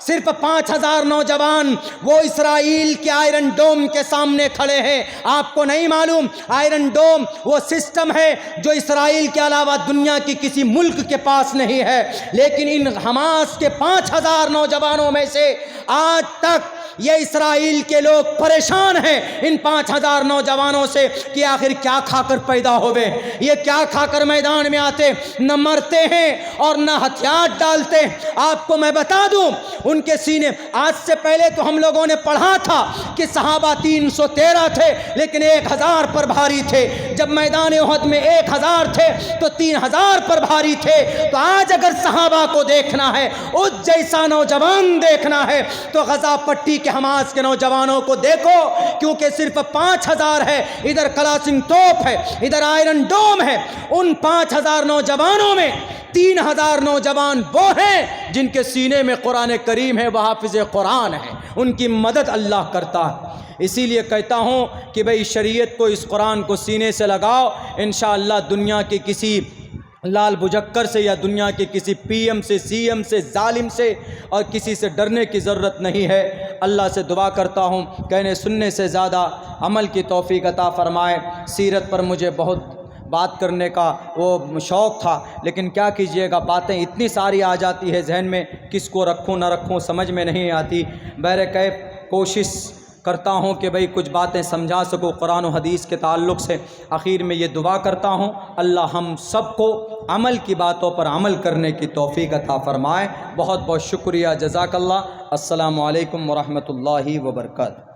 صرف 5,000 نوجوان وہ اسرائیل کے آئرن ڈوم کے سامنے کھڑے ہیں۔ آپ کو نہیں معلوم آئرن ڈوم وہ سسٹم ہے جو اسرائیل کے علاوہ دنیا کی کسی ملک کے پاس نہیں ہے، لیکن ان حماس کے 5,000 نوجوانوں میں سے آج تک یہ اسرائیل کے لوگ پریشان ہیں ان 5,000 نوجوانوں سے کہ آخر کیا کھا کر پیدا ہوئے، یہ کیا کھا کر میدان میں آتے، نہ مرتے ہیں اور نہ ہتھیار ڈالتے۔ آپ کو میں بتا دوں ان کے سینے، آج سے پہلے تو ہم لوگوں نے پڑھا تھا کہ صحابہ 313 تھے لیکن 1,000 پر بھاری تھے، جب میدان احد میں 1,000 تھے تو 3,000 پر بھاری تھے۔ تو آج اگر صحابہ کو دیکھنا ہے، اس جیسا نوجوان دیکھنا ہے تو غزہ پٹی کہ حماس کے نوجوانوں کو دیکھو، کیونکہ صرف 5,000 ہے، ادھر کلاشن توپ ہے، ادھر آئرن ڈوم ہے۔ ان 5,000 نوجوانوں میں 3,000 نوجوان وہ ہیں جن کے سینے میں قرآن کریم ہے، وہ حافظ قرآن ہے، ان کی مدد اللہ کرتا ہے۔ اسی لیے کہتا ہوں کہ بھئی شریعت کو، اس قرآن کو سینے سے لگاؤ، انشاءاللہ دنیا کے کسی لال بجکر سے یا دنیا کے کسی پی ایم سے، سی ایم سے، ظالم سے اور کسی سے ڈرنے کی ضرورت نہیں ہے۔ اللہ سے دعا کرتا ہوں کہنے سننے سے زیادہ عمل کی توفیق عطا فرمائے۔ سیرت پر مجھے بہت بات کرنے کا وہ شوق تھا، لیکن کیا کیجئے گا، باتیں اتنی ساری آ جاتی ہے ذہن میں، کس کو رکھوں نہ رکھوں سمجھ میں نہیں آتی۔ بہرکیف کوشش کرتا ہوں کہ بھئی کچھ باتیں سمجھا سکوں قرآن و حدیث کے تعلق سے۔ آخر میں یہ دعا کرتا ہوں اللہ ہم سب کو عمل کی باتوں پر عمل کرنے کی توفیق عطا فرمائے۔ بہت بہت شکریہ، جزاک اللہ۔ السلام علیکم ورحمۃ اللہ وبرکاتہ۔